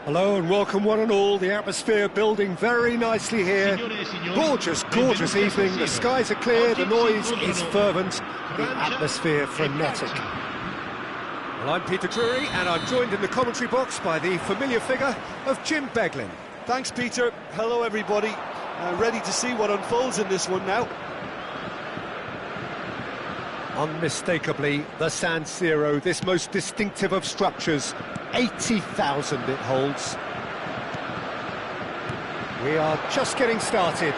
Hello and welcome one and all. The atmosphere building very nicely here. Gorgeous, gorgeous evening. The skies are clear, the noise is fervent, the atmosphere frenetic. Well, I'm Peter Drury and I'm joined in the commentary box by the familiar figure of Jim Beglin. Thanks, Peter. Hello, everybody. Ready to see what unfolds in this one now. Unmistakably, the San Siro, this most distinctive of structures. 80,000 it holds. We are just getting started.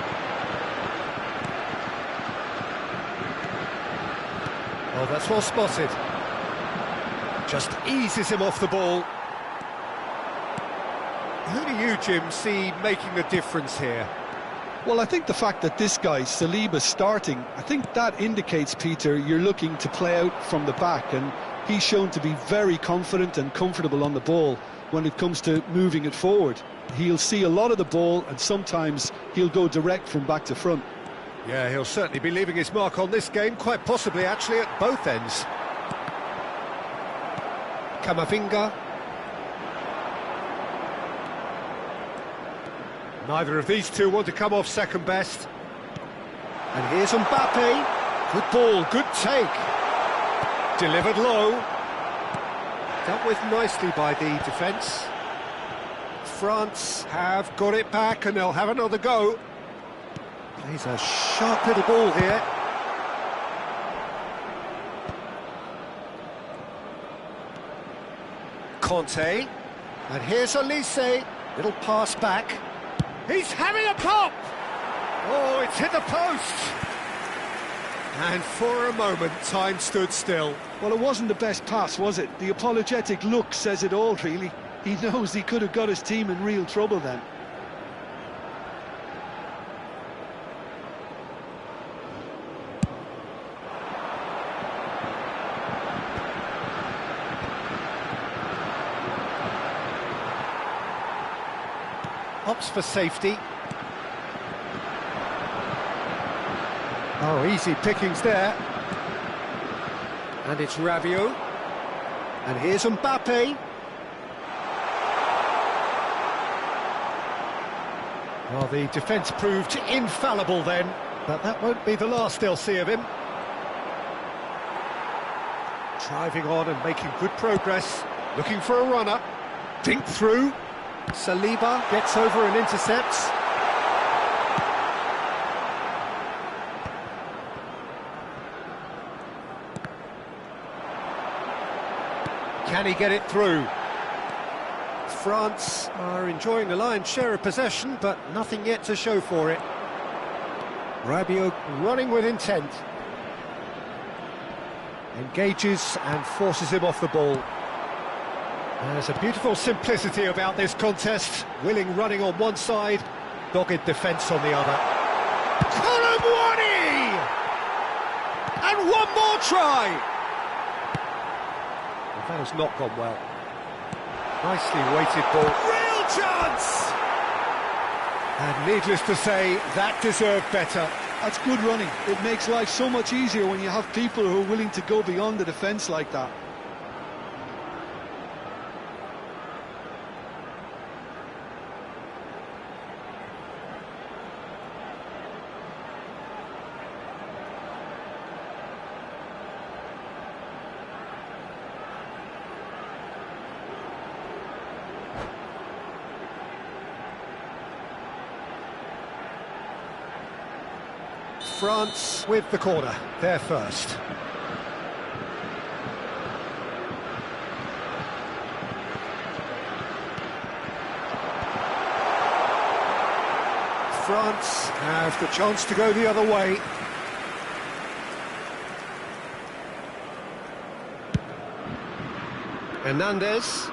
Oh, that's well spotted. Just eases him off the ball. Who do you, Jim, see making the difference here? Well, I think the fact that this guy, Saliba, starting, I think that indicates, Peter, you're looking to play out from the back, and he's shown to be very confident and comfortable on the ball when it comes to moving it forward. He'll see a lot of the ball, and sometimes he'll go direct from back to front. Yeah, he'll certainly be leaving his mark on this game, quite possibly actually at both ends. Camavinga. Neither of these two want to come off second best. And here's Mbappe. Good ball, good take. Delivered low. Dealt with nicely by the defence. France have got it back and they'll have another go. Plays a sharp little ball here. Conte. And here's Olise. Little pass back. He's having a pop! Oh, it's hit the post! And for a moment, time stood still. Well, it wasn't the best pass, was it? The apologetic look says it all, really. He knows he could have got his team in real trouble then. Opts for safety. Oh, easy pickings there. And it's Rabiot. And here's Mbappe. Well, the defence proved infallible then, but that won't be the last they'll see of him. Driving on and making good progress, looking for a runner. Dink through. Saliba gets over and intercepts. Can he get it through? France are enjoying the lion's share of possession, but nothing yet to show for it. Rabiot running with intent. Engages and forces him off the ball. There's a beautiful simplicity about this contest. Willing running on one side, dogged defence on the other. Colomwani! And one more try! Well, that has not gone well. Nicely weighted ball. Real chance! And needless to say, that deserved better. That's good running. It makes life so much easier when you have people who are willing to go beyond the defence like that. France with the corner, they're first. France have the chance to go the other way. Hernandez.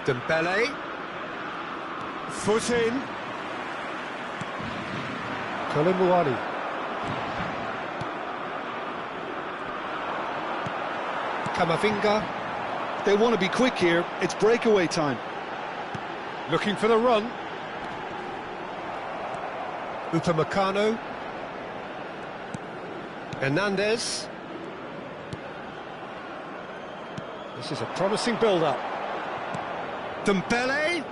Dembele. Foot in. Colomwani. Camavinga. They want to be quick here. It's breakaway time. Looking for the run. Upamecano. Hernandez. This is a promising build-up. Dembele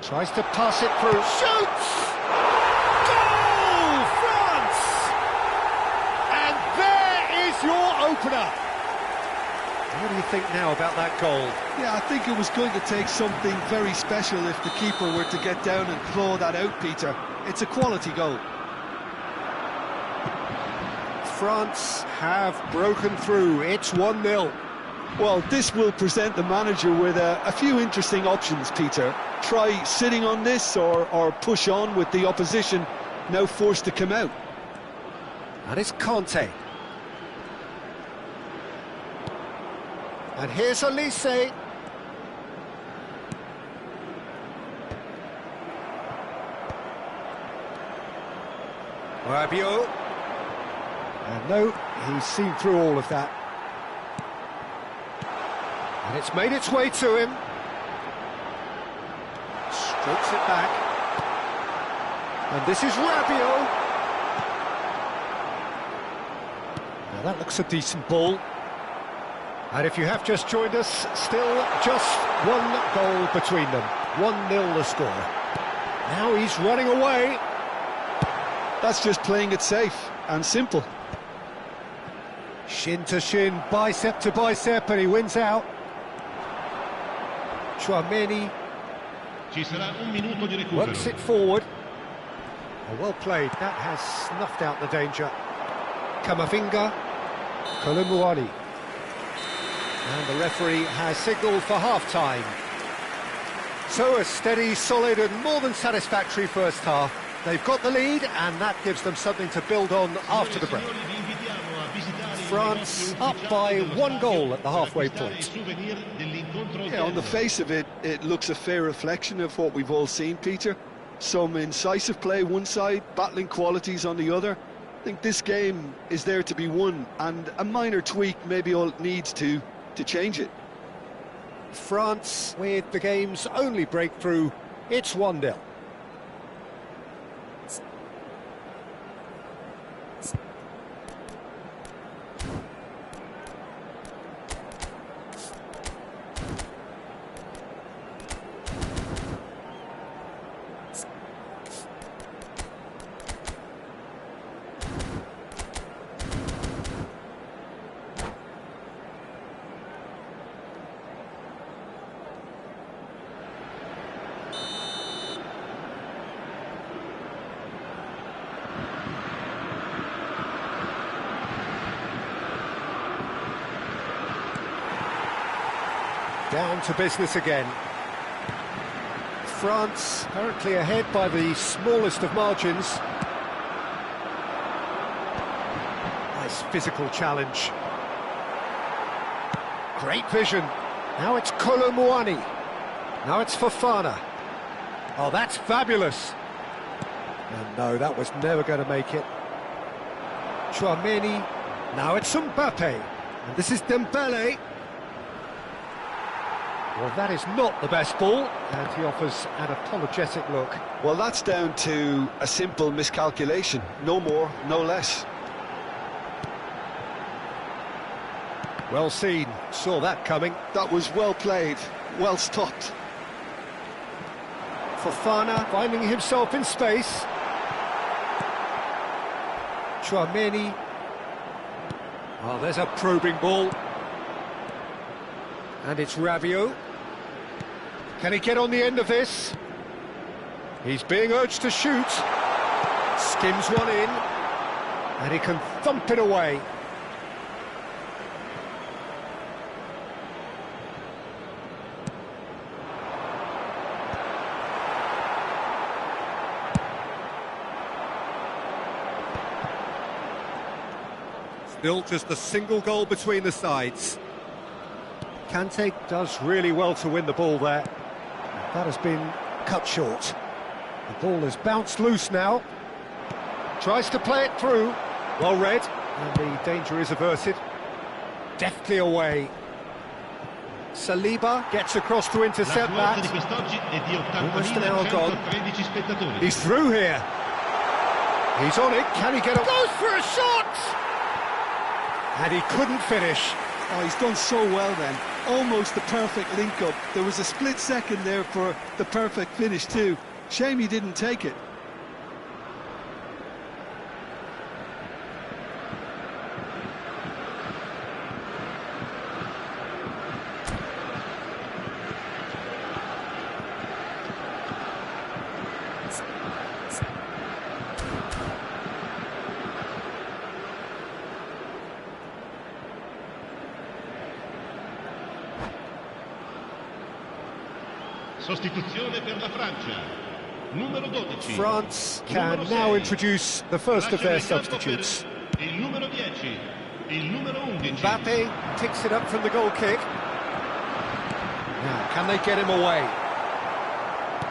tries to pass it through. Shoots! Goal! France! And there is your opener. What do you think now about that goal? Yeah, I think it was going to take something very special if the keeper were to get down and claw that out, Peter. It's a quality goal. France have broken through. It's 1-0. Well, this will present the manager with a few interesting options, Peter. Try sitting on this or push on with the opposition now forced to come out. And it's Conte. And here's Elise. Rabiot. And no, he's seen through all of that. And it's made its way to him. Strokes it back. And this is Rabiot. Now that looks a decent ball. And if you have just joined us, still just one goal between them. 1-0 the score. Now he's running away. That's just playing it safe and simple. Shin to shin, bicep to bicep, and he wins out. Chouameni works it forward. Oh, well played, that has snuffed out the danger. Camavinga, Kolomuani. And the referee has signalled for half-time. So a steady, solid and more than satisfactory first half. They've got the lead and that gives them something to build on after the break. France up by 1 goal at the halfway point. Yeah, on the face of it, it looks a fair reflection of what we've all seen, Peter. Some incisive play one side, battling qualities on the other. I think this game is there to be won, and a minor tweak maybe all it needs to change it. France with the game's only breakthrough. It's 1-0. Down to business again. France currently ahead by the smallest of margins. Nice physical challenge. Great vision. Now it's Kolomuani. Now it's Fofana. Oh, that's fabulous. And no, that was never going to make it. Chouameni. Now it's Mbappe. And this is Dembele. Well, that is not the best ball, and he offers an apologetic look. Well, that's down to a simple miscalculation. No more, no less. Well seen, saw that coming. That was well played, well stopped. Fofana finding himself in space. Chouameni. Oh, there's a probing ball. And it's Rabiot. Can he get on the end of this? He's being urged to shoot. Skims one in. And he can thump it away. Still just a single goal between the sides. Kante does really well to win the ball there. That has been cut short. The ball has bounced loose now. Tries to play it through. Well read. And the danger is averted. Deftly away. Saliba gets across to intercept that. Almost an hour gone. He's through here. He's on it. Can he get a... Goes for a shot! And he couldn't finish. Oh, he's done so well then. Almost the perfect link-up. There was a split second there for the perfect finish too. Shame he didn't take it. Sostituzione per la Francia. Numero 12. France can now introduce the first of their substitutes. Il numero 10. Il numero 11. Mbappe picks it up from the goal kick. Now, can they get him away?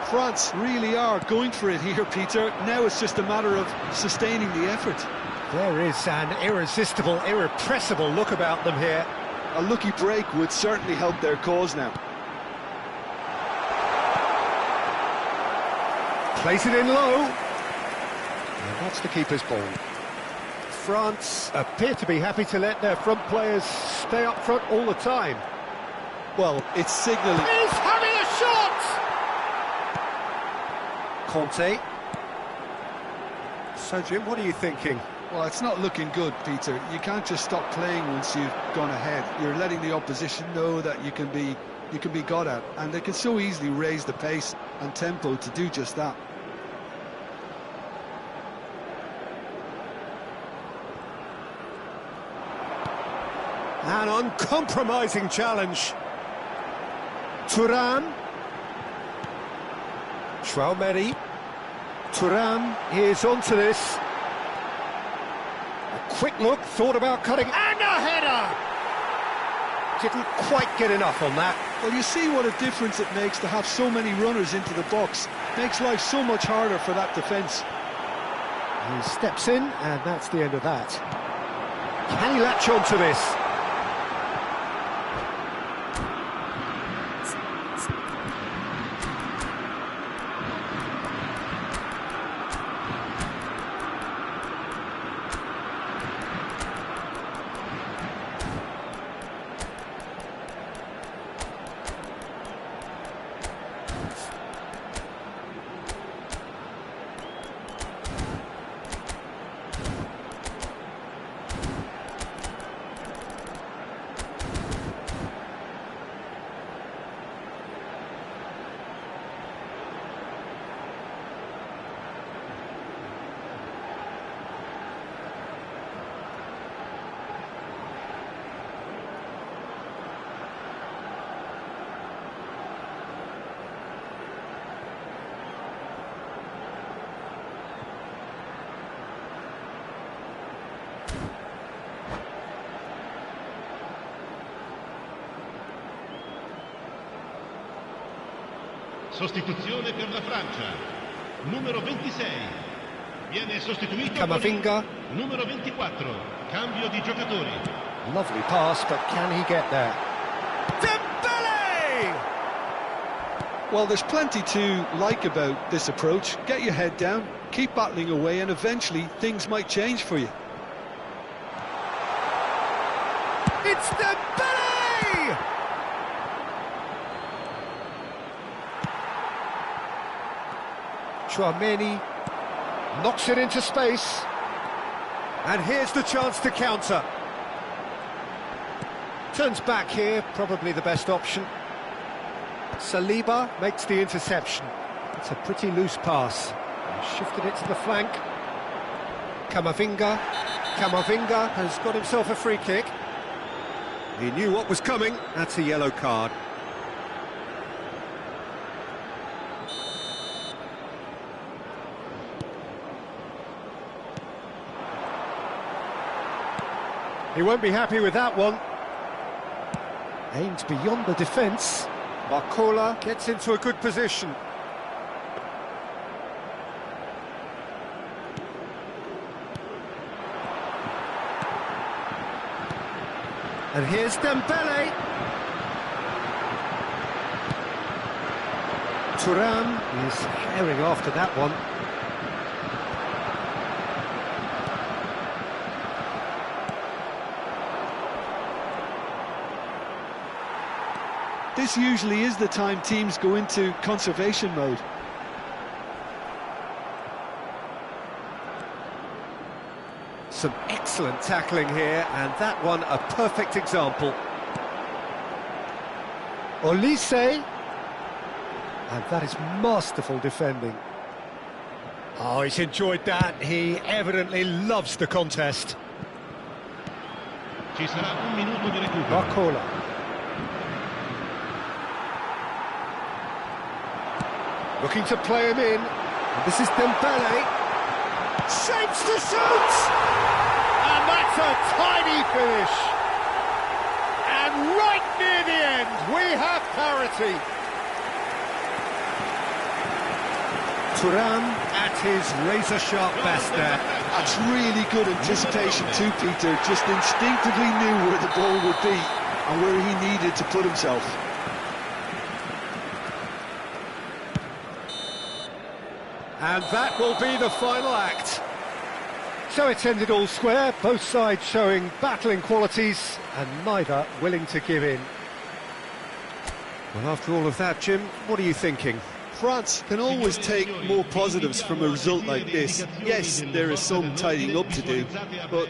France really are going for it here, Peter. Now it's just a matter of sustaining the effort. There is an irresistible, irrepressible look about them here. A lucky break would certainly help their cause now. Plays it in low. And that's the keeper's ball. France appear to be happy to let their front players stay up front all the time. Well, it's signalling. He's having a shot! Conte. So, Jim, what are you thinking? Well, it's not looking good, Peter. You can't just stop playing once you've gone ahead. You're letting the opposition know that you can be got at, and they can so easily raise the pace and tempo to do just that. An uncompromising challenge. Thuram. Traoré. Thuram is onto this. A quick look, thought about cutting, and a header! Didn't quite get enough on that. Well, you see what a difference it makes to have so many runners into the box. Makes life so much harder for that defence. He steps in, and that's the end of that. Can he latch on to this? Sostituzione per la Francia. Numero 26. Viene sostituito Camavinga. Numero 24. Cambio di giocatori. Lovely pass, but can he get there? Dembele! Well, there's plenty to like about this approach. Get your head down, keep battling away, and eventually things might change for you. It's Dembele! Traoré knocks it into space. And here's the chance to counter. Turns back here, probably the best option. Saliba makes the interception. It's a pretty loose pass. Shifted it to the flank. Camavinga has got himself a free kick. He knew what was coming. That's a yellow card. He won't be happy with that one. Aimed beyond the defence. Barcola gets into a good position. And here's Dembele. Thuram is herring after that one. this usually is the time teams go into conservation mode. Some excellent tackling here, and that one a perfect example. Olise, and that is masterful defending. Oh, he's enjoyed that. He evidently loves the contest. Ci sarà un minuto di recupero. Barcola. Looking to play him in. And this is Dembele. Shapes to shoot! And that's a tiny finish. And right near the end, we have parity. Thuram at his razor-sharp best there. That's really good anticipation too, Peter. Just instinctively knew where the ball would be and where he needed to put himself. And that will be the final act. So it's ended all square, both sides showing battling qualities and neither willing to give in. Well, after all of that, Jim, what are you thinking? France can always take more positives from a result like this. Yes, there is some tidying up to do, but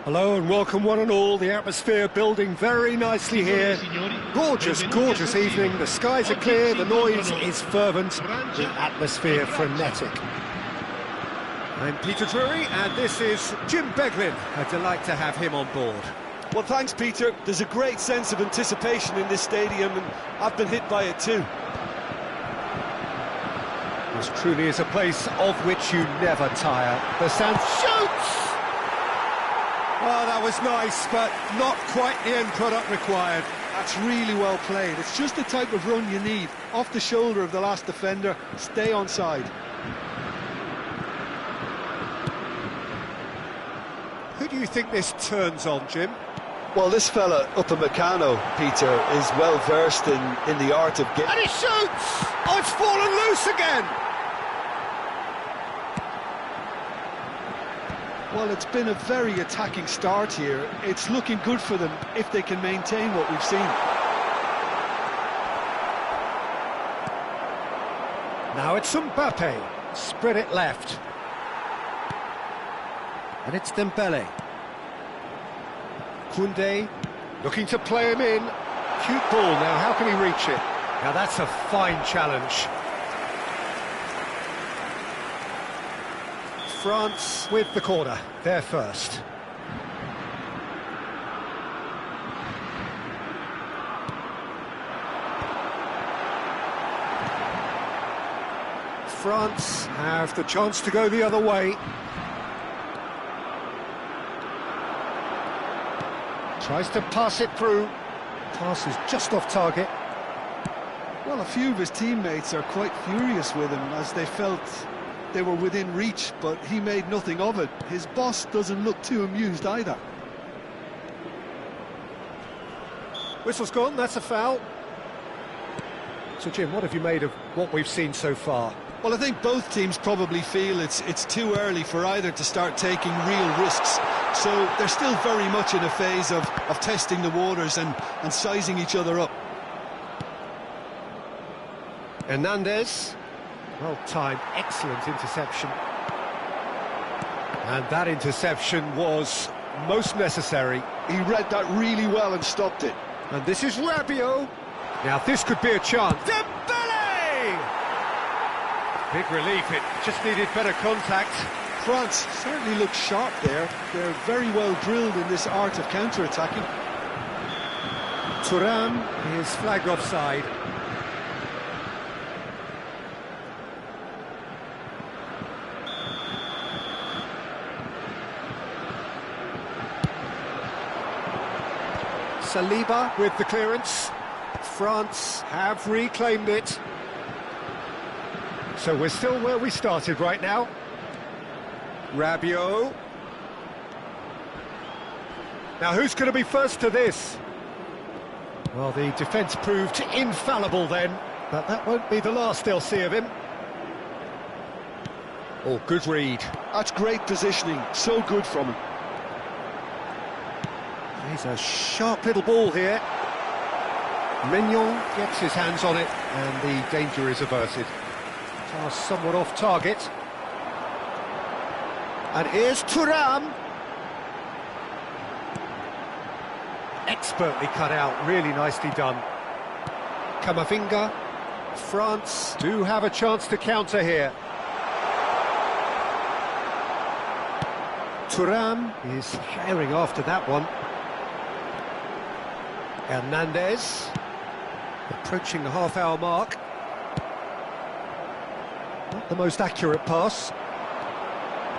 Hello and welcome one and all. The atmosphere building very nicely here. Gorgeous, gorgeous evening. The skies are clear, the noise is fervent, the atmosphere frenetic. I'm Peter Drury and this is Jim Beglin. A delight to have him on board. well, thanks, Peter. There's a great sense of anticipation in this stadium, and I've been hit by it too. This truly is a place of which you never tire. The Sands shoots! Oh, that was nice, but not quite the end product required. That's really well played. It's just the type of run you need. Off the shoulder of the last defender, stay onside. Who do you think this turns on, Jim? Well, this fella, Upamecano, Peter, is well versed in the art of getting... And he shoots! Oh, it's fallen loose again! Well, it's been a very attacking start here. It's looking good for them if they can maintain what we've seen. Now it's Mbappe, spread it left. And it's Dembele. Koundé, looking to play him in. Cute ball now, how can he reach it? Now that's a fine challenge. France with the corner, they're first. France have the chance to go the other way. Tries to pass it through. Pass is just off target. Well, a few of his teammates are quite furious with him as they felt they were within reach, but he made nothing of it. His boss doesn't look too amused either. Whistle's gone, that's a foul. So Jim, what have you made of what we've seen so far? Well, I think both teams probably feel it's too early for either to start taking real risks. So they're still very much in a phase of testing the waters and sizing each other up. Hernandez, well timed, excellent interception. And that interception was most necessary. He read that really well and stopped it. And this is Rabiot. Now this could be a chance. Dembele! Big relief, it just needed better contact. France certainly looks sharp there. They're very well drilled in this art of counter-attacking. Thuram is flagged offside. Saliba with the clearance. France have reclaimed it. So we're still where we started right now. Rabiot. Now who's going to be first to this? Well, the defence proved infallible then, but that won't be the last they'll see of him. Oh, good read. That's great positioning, so good from him. He's a sharp little ball here. Mignon gets his hands on it, and the danger is averted. Pass somewhat off target. And here's Thuram. Expertly cut out, really nicely done. Camavinga. France do have a chance to counter here. Thuram is herring after that one. Hernandez, approaching the half-hour mark. Not the most accurate pass.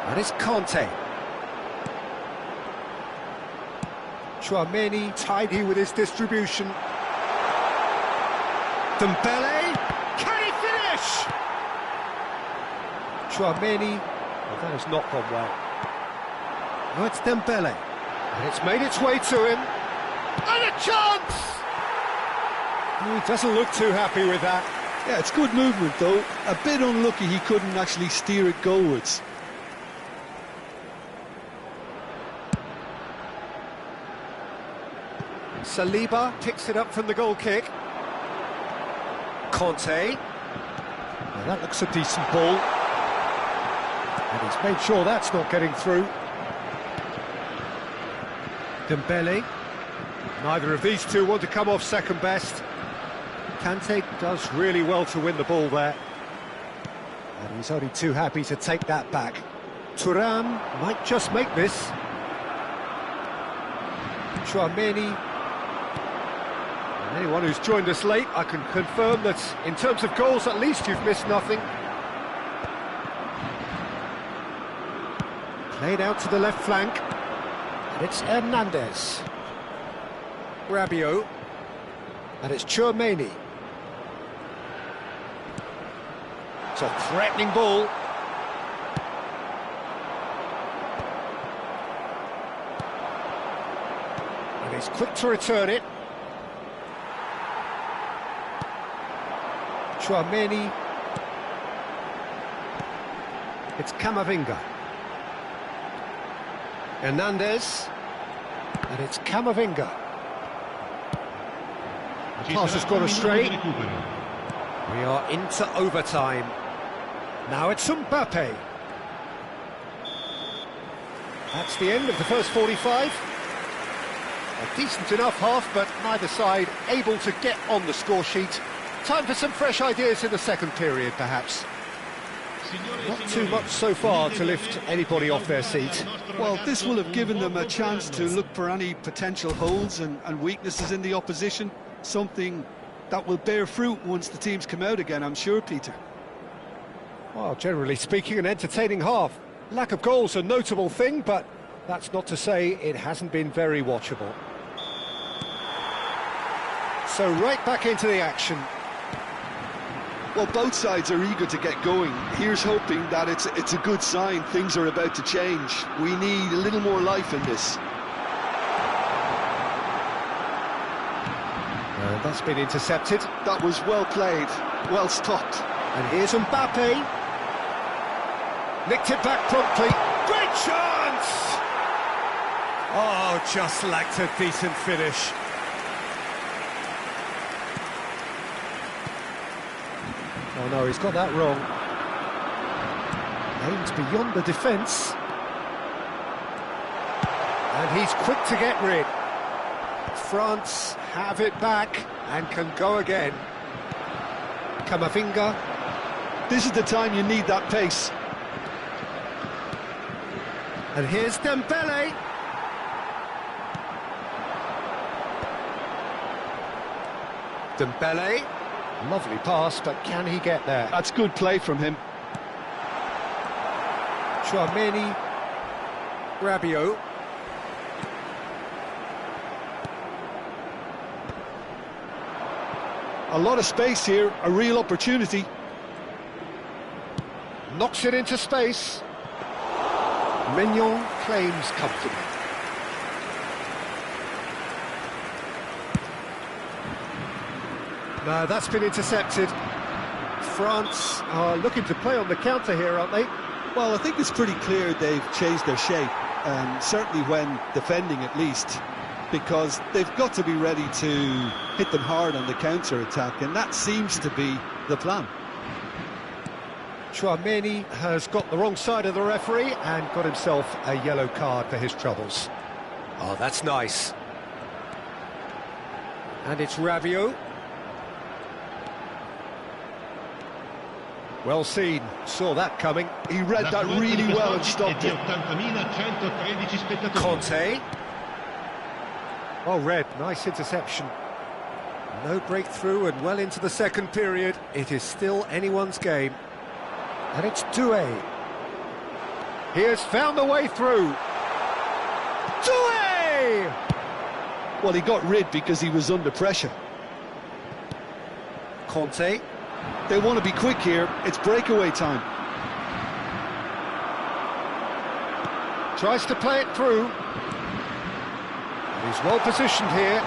And it's Kanté. Tchouaméni tidy with his distribution. Dembele, can he finish? Tchouaméni, well, that has not gone well. No, it's Dembele, and it's made its way to him. And a chance! He doesn't look too happy with that. Yeah, it's good movement though. A bit unlucky he couldn't actually steer it goalwards. Saliba picks it up from the goal kick. Kanté. Well, that looks a decent ball. And he's made sure that's not getting through. Dembele. Neither of these two want to come off second best. Kanté does really well to win the ball there. And he's only too happy to take that back. Thuram might just make this. Tchouaméni. Anyone who's joined us late, I can confirm that in terms of goals, at least you've missed nothing. Played out to the left flank, and it's Hernandez. Rabiot, and it's Tchouaméni. It's a threatening ball. And he's quick to return it. Chouameni. It's Camavinga. Hernandez. And it's Camavinga. The pass has gone astray. We are into overtime. Now it's Mbappe. That's the end of the first 45. A decent enough half, but neither side able to get on the score sheet. Time for some fresh ideas in the second period, perhaps. Not too much so far to lift anybody off their seat. Well, this will have given them a chance to look for any potential holes and weaknesses in the opposition. Something that will bear fruit once the teams come out again, I'm sure, Peter. Well, generally speaking, an entertaining half. Lack of goals a notable thing, but that's not to say it hasn't been very watchable. So right back into the action. Well, both sides are eager to get going. Here's hoping that it's a good sign. Things are about to change. We need a little more life in this. And that's been intercepted. That was well played, well stopped. And here's Mbappe. Nicked it back promptly. Great chance! Oh, just lacked a decent finish. Oh no, he's got that wrong. Aims beyond the defence. And he's quick to get rid. France have it back and can go again. Camavinga. This is the time you need that pace. And here's Dembele. Dembele. Lovely pass, but can he get there? That's good play from him. Chouameni. Rabiot. A lot of space here, a real opportunity. Knocks it into space. Mignon claims comfortably. No, that's been intercepted. France are looking to play on the counter here, aren't they? Well, I think it's pretty clear they've changed their shape, certainly when defending at least, because they've got to be ready to hit them hard on the counter-attack, and that seems to be the plan. Chouameni has got the wrong side of the referee and got himself a yellow card for his troubles. Oh, that's nice. And it's Rabiot. Well seen, saw that coming. He read that really well and stopped it. Conte. Well read, nice interception. No breakthrough and well into the second period. It is still anyone's game. And it's Doué. He has found the way through. Doué! Well, he got rid because he was under pressure. Conte. They want to be quick here. It's breakaway time. Tries to play it through. He's well positioned here.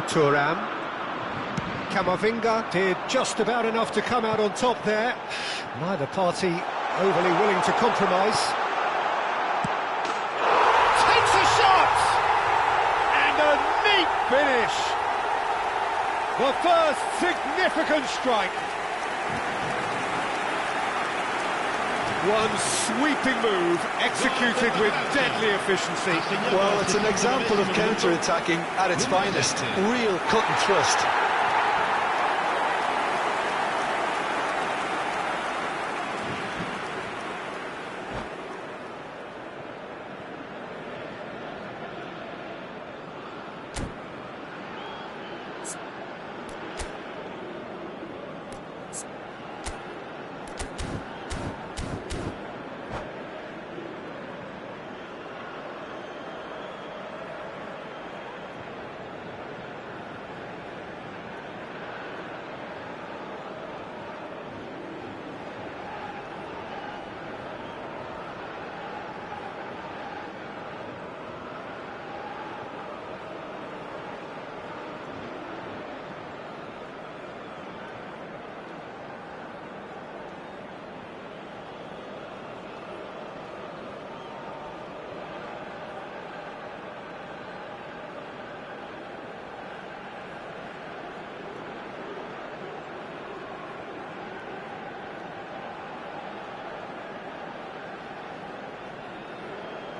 Thuram. Camavinga did just about enough to come out on top there. Neither party overly willing to compromise. Takes a shot! And a neat finish. The first significant strike. One sweeping move, executed with deadly efficiency. Well, it's an example of counter-attacking at its finest. Real cut and thrust.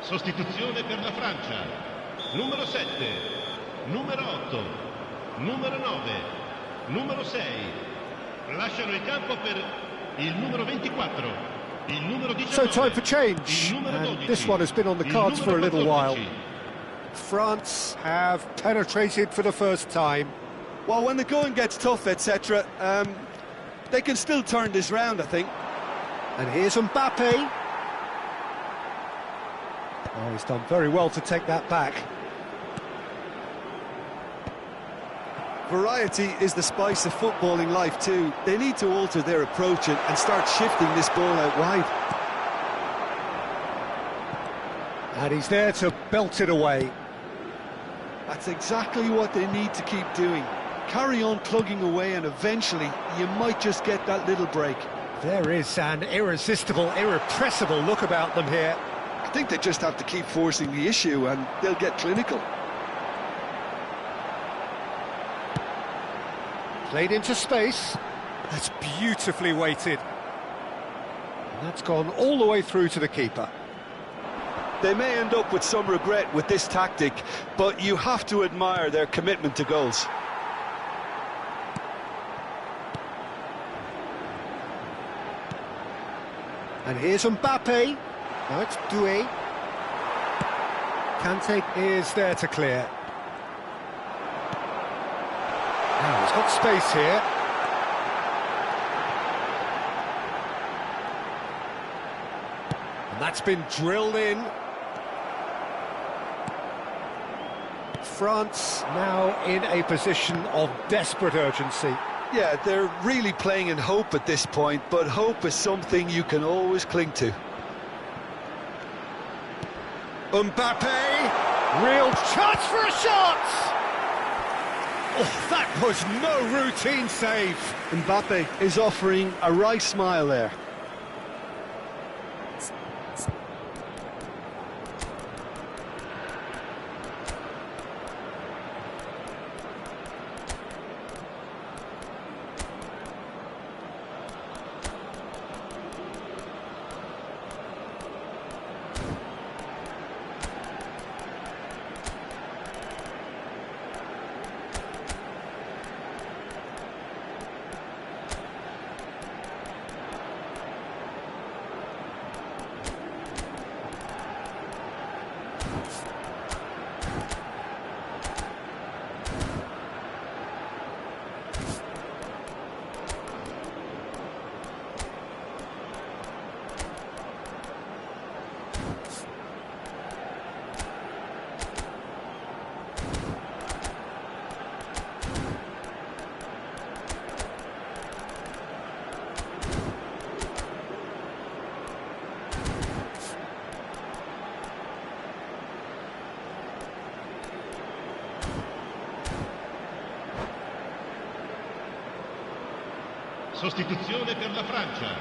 Sostituzione per la Francia. Numero 7, numero 8, numero 9, numero 6. Lasciano il campo per il numero 24, il numero 19. So time for change, il numero and 12, this one has been on the il cards for a numero little while. 14. France have penetrated for the first time. Well, when the going gets tough, etc., they can still turn this round, I think. And here's Mbappe. Oh, he's done very well to take that back. Variety is the spice of footballing life too. They need to alter their approach and start shifting this ball out wide. And he's there to belt it away. That's exactly what they need to keep doing. Carry on plugging away and eventually you might just get that little break. There is an irresistible, irrepressible look about them here. I think they just have to keep forcing the issue and they'll get clinical. Played into space. That's beautifully weighted. And that's gone all the way through to the keeper. They may end up with some regret with this tactic, but you have to admire their commitment to goals. And here's Mbappe. Now it's Doué. Kante is there to clear. Now he's got space here. And that's been drilled in. France now in a position of desperate urgency. Yeah, they're really playing in hope at this point, but hope is something you can always cling to. Mbappe, real chance for a shot! Oh, that was no routine save. Mbappe is offering a wry smile there. Sostituzione per la Francia.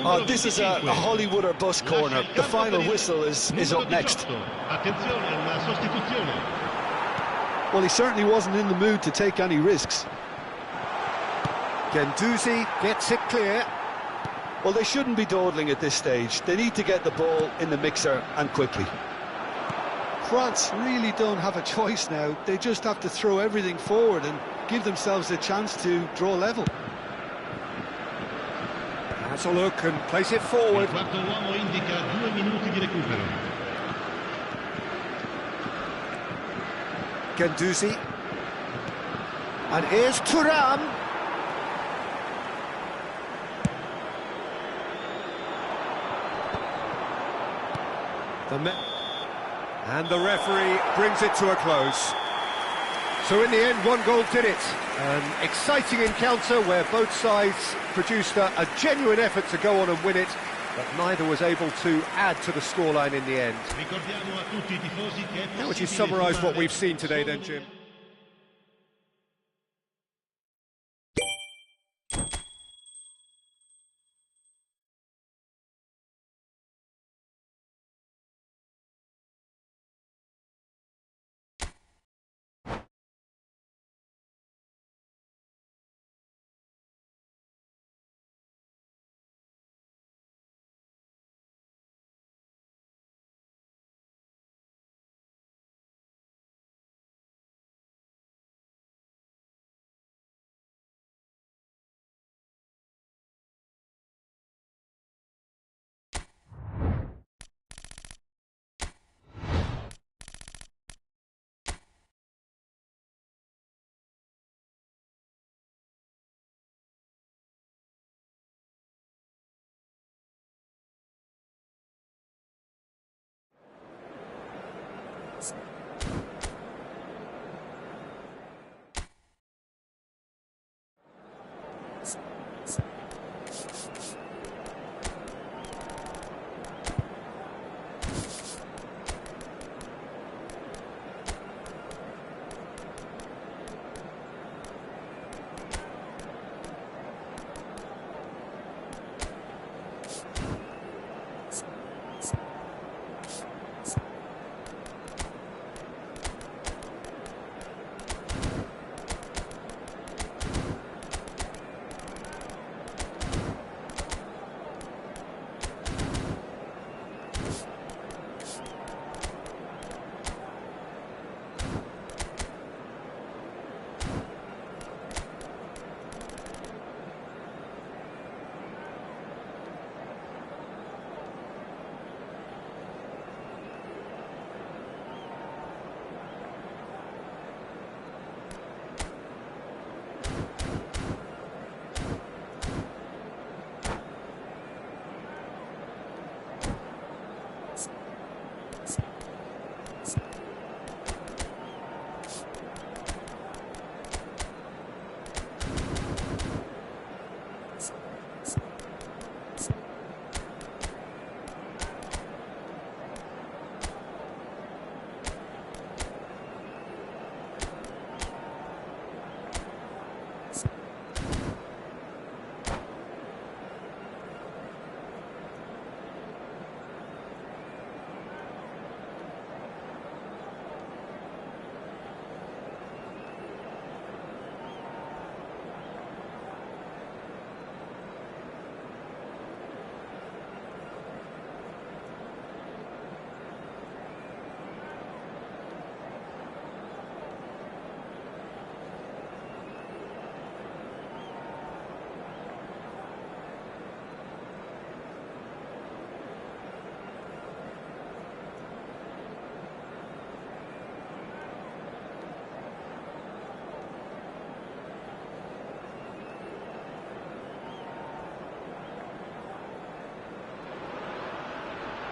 Oh, this is a Hollywood or bus corner. The final whistle is up next. Attenzione, una sostituzione. Well, he certainly wasn't in the mood to take any risks. Guendouzi gets it clear. Well, they shouldn't be dawdling at this stage. They need to get the ball in the mixer and quickly. France really don't have a choice now. They just have to throw everything forward and give themselves a chance to draw level. Has a look and place it forward. Il quarto uomo indica 2 minuti di recupero. Guendouzi. And here's Thuram. And the referee brings it to a close. So in the end, one goal did it. An exciting encounter where both sides produced a genuine effort to go on and win it, but neither was able to add to the scoreline in the end. How would you summarise what we've seen today then, Jim?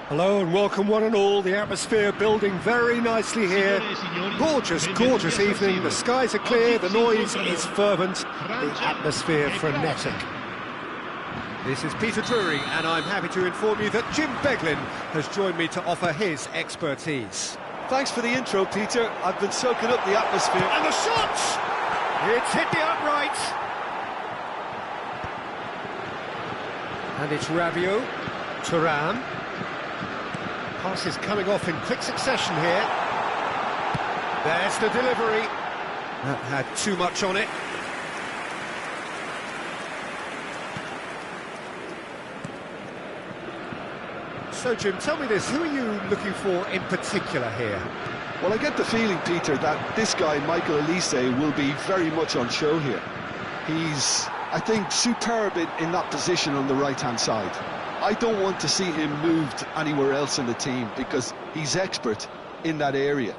Hello and welcome one and all. The atmosphere building very nicely here. Gorgeous, gorgeous evening. The skies are clear, the noise is fervent, the atmosphere frenetic. This is Peter Drury and I'm happy to inform you that Jim Beglin has joined me to offer his expertise. Thanks for the intro, Peter. I've been soaking up the atmosphere. And the shot! It's hit the upright. And it's Rabiot, Thuram. Pass is coming off in quick succession here. There's the delivery. That had too much on it. So, Jim, tell me this, who are you looking for in particular here? Well, I get the feeling, Peter, that this guy, Michael Elise, will be very much on show here. He's, I think, superb in that position on the right-hand side. I don't want to see him moved anywhere else in the team because he's expert in that area.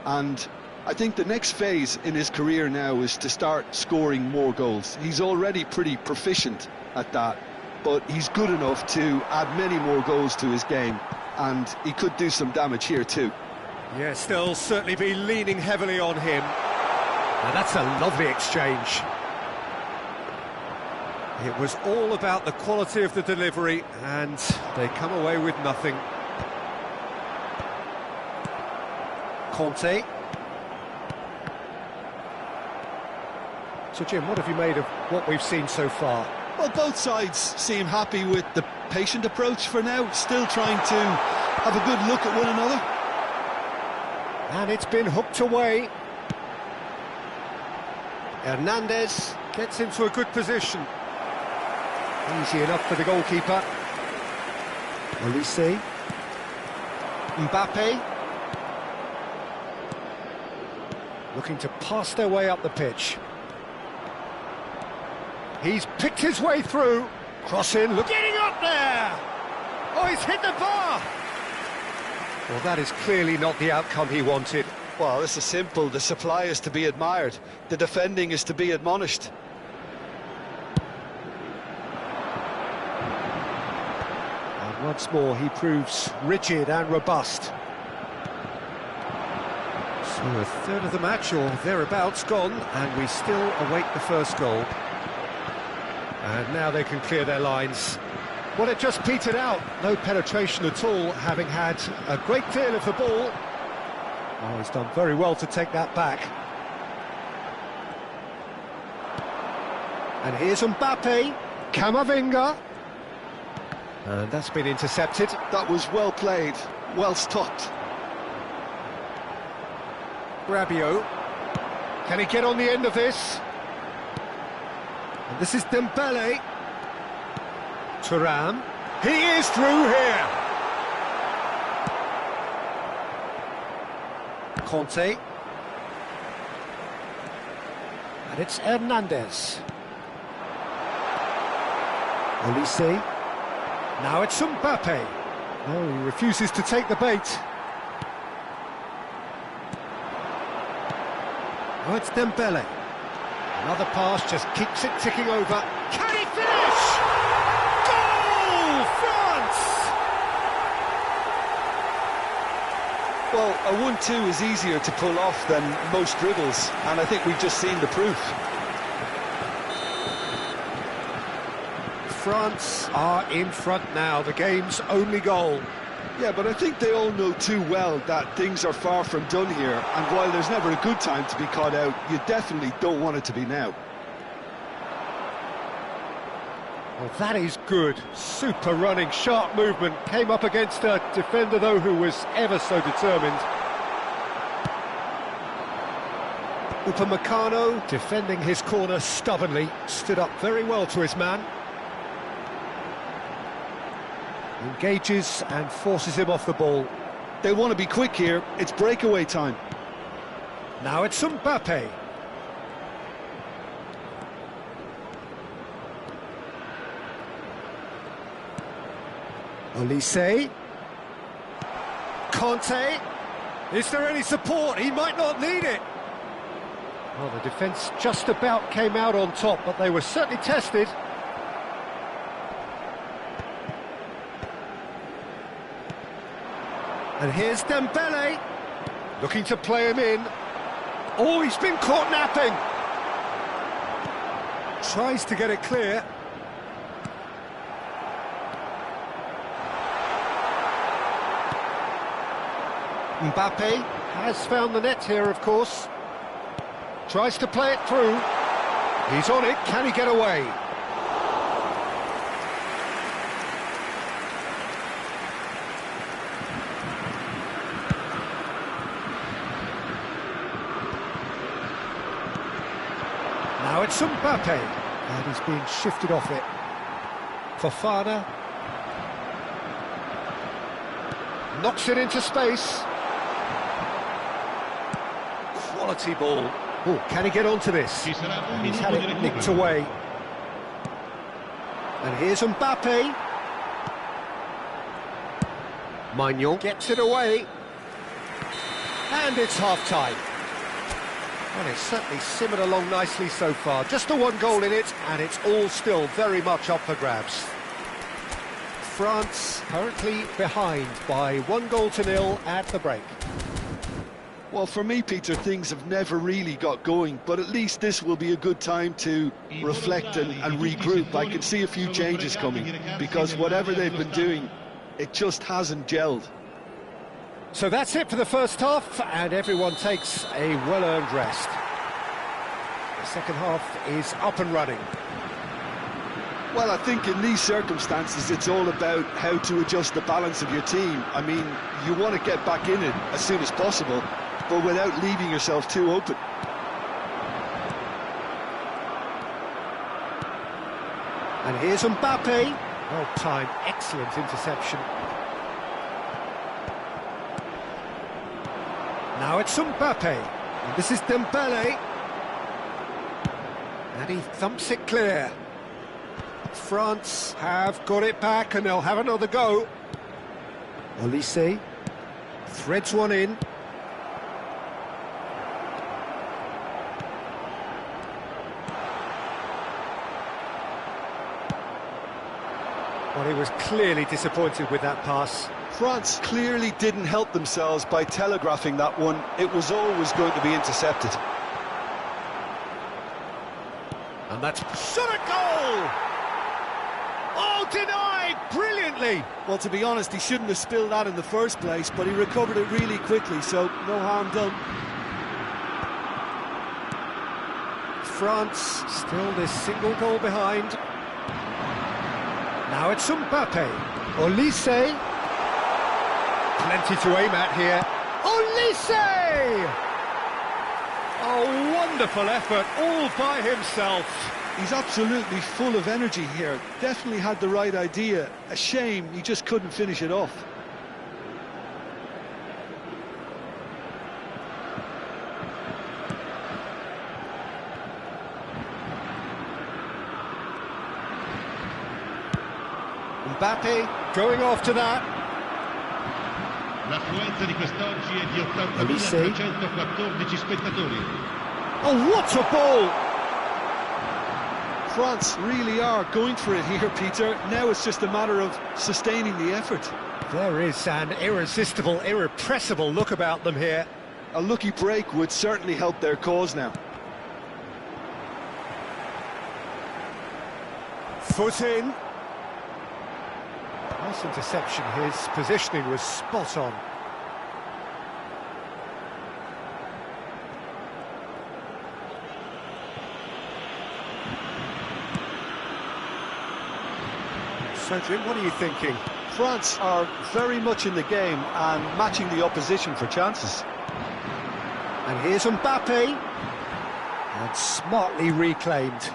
And I think the next phase in his career now is to start scoring more goals. He's already pretty proficient at that, but he's good enough to add many more goals to his game, and he could do some damage here too. Yes, they'll certainly be leaning heavily on him. Now that's a lovely exchange. It was all about the quality of the delivery, and they come away with nothing. Conte. So, Jim, what have you made of what we've seen so far? Well, both sides seem happy with the patient approach for now, still trying to have a good look at one another. And it's been hooked away. Hernandez gets into a good position. Easy enough for the goalkeeper. Olise. Mbappe. Looking to pass their way up the pitch. He's picked his way through. Cross in, look, getting up there! Oh, he's hit the bar! Well, that is clearly not the outcome he wanted. Well, this is simple. The supply is to be admired. The defending is to be admonished. And once more, he proves rigid and robust. So a third of the match, or thereabouts, gone, and we still await the first goal. And now they can clear their lines. Well, it just petered out. No penetration at all, having had a great deal of the ball. Oh, he's done very well to take that back. And here's Mbappe, Camavinga. And that's been intercepted. That was well played, well stopped. Rabiot. Can he get on the end of this? And this is Dembele. Thuram. He is through here. Conte. And it's Hernandez. Olise. Now it's Mbappe. No, he refuses to take the bait. Oh, it's Dembele. Another pass just keeps it ticking over. Can he finish? Goal, France! Well, a 1-2 is easier to pull off than most dribbles, and I think we've just seen the proof. France are in front now, the game's only goal. Yeah, but I think they all know too well that things are far from done here, and while there's never a good time to be caught out, you definitely don't want it to be now. Well, that is good. Super running, sharp movement. Came up against a defender, though, who was ever so determined. Upamecano, defending his corner stubbornly, stood up very well to his man. Engages and forces him off the ball. They want to be quick here. It's breakaway time. Now it's Mbappe. Olise. Conte. Is there any support? He might not need it. Well, the defence just about came out on top, but they were certainly tested. And here's Dembele, looking to play him in. Oh, he's been caught napping. Tries to get it clear. Mbappe has found the net here, of course. Tries to play it through. He's on it, can he get away? Now it's Mbappe, and he's being shifted off it. Fofana knocks it into space. Quality ball. Oh, can he get onto this? He's had it nicked away. And here's Mbappe. Maignan gets it away. And it's half-time. Well, it's certainly simmered along nicely so far. Just the one goal in it, and it's all still very much up for grabs. France currently behind by 1-0 at the break. Well, for me, Peter, things have never really got going, but at least this will be a good time to reflect and regroup. I can see a few changes coming, because whatever they've been doing, it just hasn't gelled. So that's it for the first half, and everyone takes a well-earned rest. The second half is up and running. Well, I think in these circumstances, it's all about how to adjust the balance of your team. I mean, you want to get back in it as soon as possible, but without leaving yourself too open. And here's Mbappe. Well timed, excellent interception. Now it's Mbappe. And this is Dembele. And he thumps it clear. France have got it back, and they'll have another go. Olise threads one in. Well, he was clearly disappointed with that pass. France clearly didn't help themselves by telegraphing that one. It was always going to be intercepted. And that's shot a goal! Oh, denied brilliantly! Well, to be honest, he shouldn't have spilled that in the first place, but he recovered it really quickly, so no harm done. France still this single goal behind. Now it's Mbappe. Olise. Plenty to aim at here. Olise! A wonderful effort all by himself. He's absolutely full of energy here. Definitely had the right idea. A shame he just couldn't finish it off. Mbappe going after that. L'affluenza di quest'oggi è di 80.314 spettatori. Oh, what a ball! France really are going for it here, Peter. Now it's just a matter of sustaining the effort. There is an irresistible, irrepressible look about them here. A lucky break would certainly help their cause now. Foot in. Nice interception. His positioning was spot on. Cedric, what are you thinking? France are very much in the game and matching the opposition for chances. And here's Mbappe. And smartly reclaimed.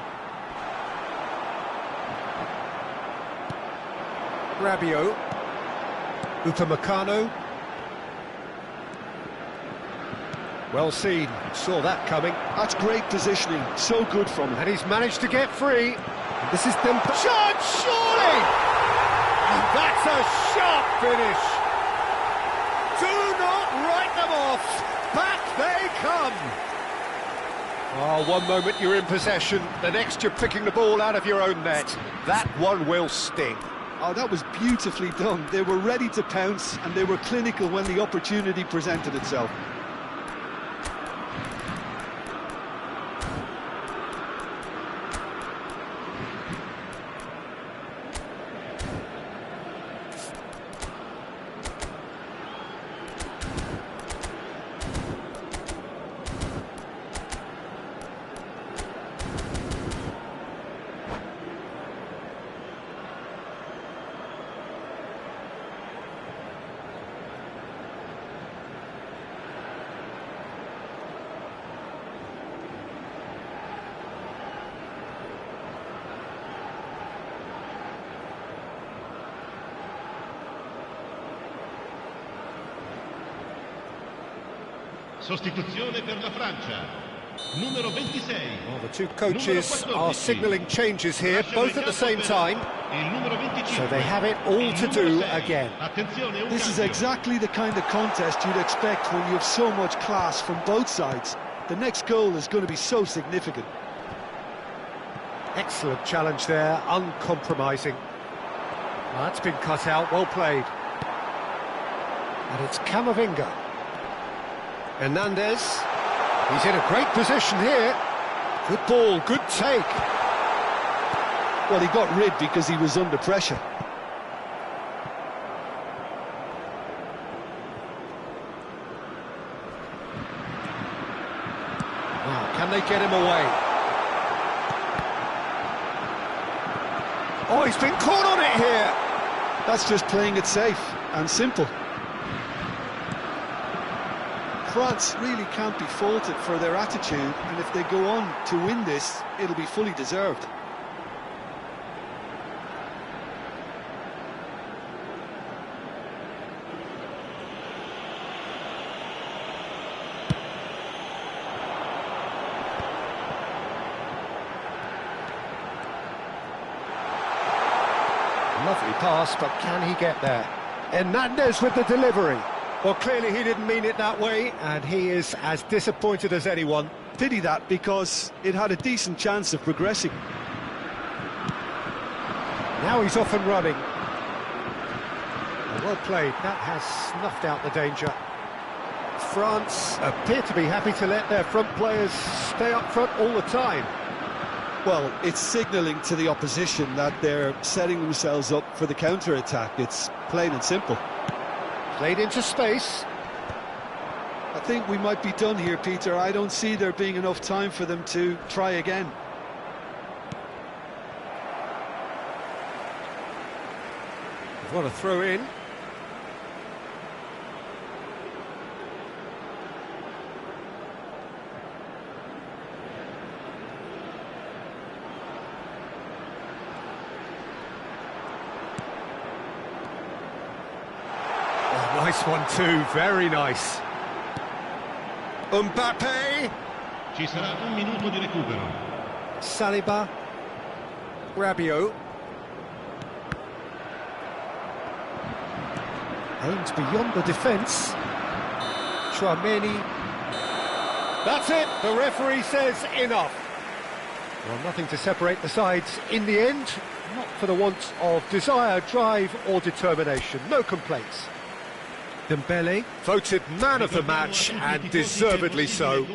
Rabiot. Upamecano. Well seen, saw that coming. That's great positioning, so good from him. And he's managed to get free. And this is Dembele. Shot, surely! And that's a sharp finish. Do not write them off. Back they come. Oh, one moment you're in possession, the next you're picking the ball out of your own net. That one will sting. Oh, that was beautifully done. They were ready to pounce and they were clinical when the opportunity presented itself. Sostituzione per la Francia. Numero 26. Well, the two coaches are signalling changes here, both at the same time. So they have it all to do again. This is exactly the kind of contest you'd expect when you have so much class from both sides. The next goal is going to be so significant. Excellent challenge there, uncompromising. Well, that's been cut out, well played. And it's Camavinga. Hernandez, he's in a great position here. Good ball, good take. Well, he got rid because he was under pressure. Wow, can they get him away? Oh, he's been caught on it here. That's just playing it safe and simple. France really can't be faulted for their attitude, and if they go on to win this, it'll be fully deserved. Lovely pass, but can he get there? Hernandez with the delivery. Well, clearly he didn't mean it that way, and he is as disappointed as anyone. Pity that, because it had a decent chance of progressing. Now he's off and running. Well played, that has snuffed out the danger. France appear to be happy to let their front players stay up front all the time. Well, it's signalling to the opposition that they're setting themselves up for the counter-attack. It's plain and simple. Played into space. I think we might be done here, Peter. I don't see there being enough time for them to try again. What a throw in. Nice one too, very nice. Mbappé. Ci sarà un minuto di recupero. Saliba. Rabiot. Aimed beyond the defence. Chouameni. That's it, the referee says enough. Well, nothing to separate the sides in the end. Not for the want of desire, drive or determination. No complaints. Dembele, voted man of the match, and deservedly so.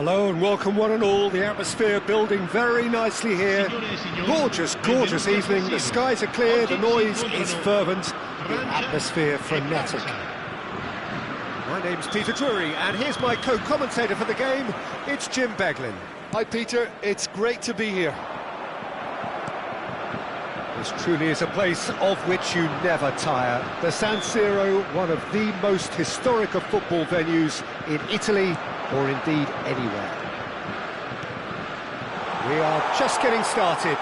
Hello and welcome one and all. The atmosphere building very nicely here. Gorgeous, gorgeous evening. The skies are clear, the noise is fervent, the atmosphere frenetic. My name's Peter Drury and here's my co-commentator for the game. It's Jim Beglin. Hi Peter, it's great to be here. This truly is a place of which you never tire. The San Siro, one of the most historic of football venues in Italy, or indeed anywhere. We are just getting started.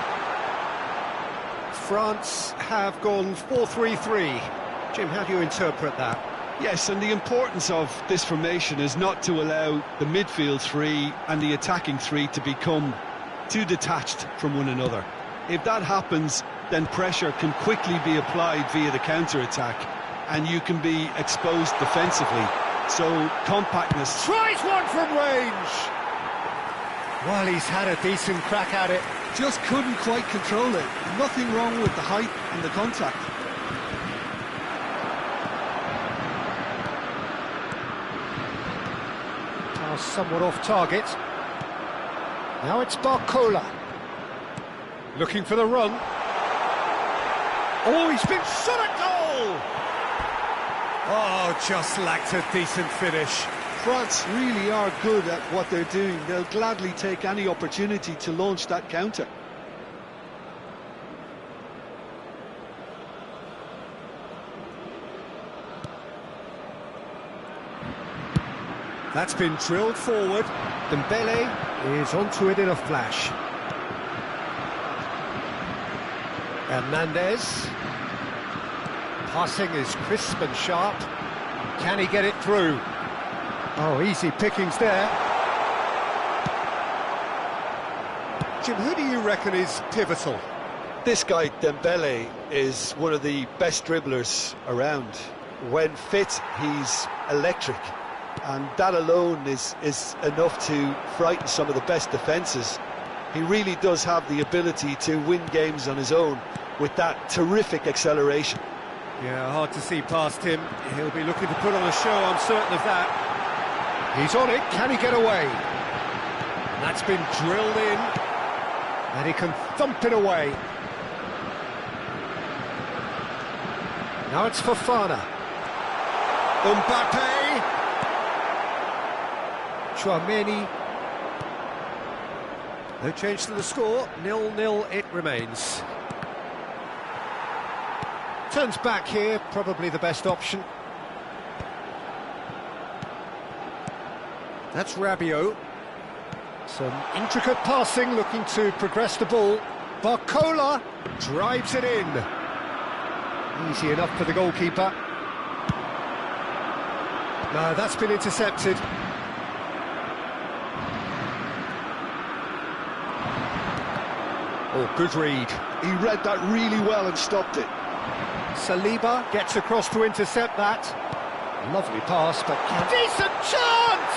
France have gone 4-3-3. Jim, how do you interpret that? Yes, and the importance of this formation is not to allow the midfield three and the attacking three to become too detached from one another. If that happens, then pressure can quickly be applied via the counter-attack, and you can be exposed defensively. So, compactness. Tries one from range! Well, he's had a decent crack at it. Just couldn't quite control it. Nothing wrong with the height and the contact. Pass somewhat off target. Now it's Barcola. Looking for the run. Oh, he's been shot at goal! Oh, just lacked a decent finish. France really are good at what they're doing. They'll gladly take any opportunity to launch that counter. That's been drilled forward. Dembele is onto it in a flash. Hernandez. Passing is crisp and sharp. Can he get it through? Oh, easy pickings there. Jim, who do you reckon is pivotal? This guy, Dembele, is one of the best dribblers around. When fit, he's electric. And that alone is enough to frighten some of the best defences. He really does have the ability to win games on his own with that terrific acceleration. Yeah, hard to see past him. He'll be looking to put on a show, I'm certain of that. He's on it, can he get away? And that's been drilled in, and he can thump it away. Now it's Fofana. Mbappe. Chouameni. No change to the score, 0-0 it remains. Turns back here, probably the best option. That's Rabiot. Some intricate passing, looking to progress the ball. Barcola drives it in. Easy enough for the goalkeeper. No, that's been intercepted. Oh, good read. He read that really well and stopped it. Saliba gets across to intercept that. Lovely pass, but decent chance!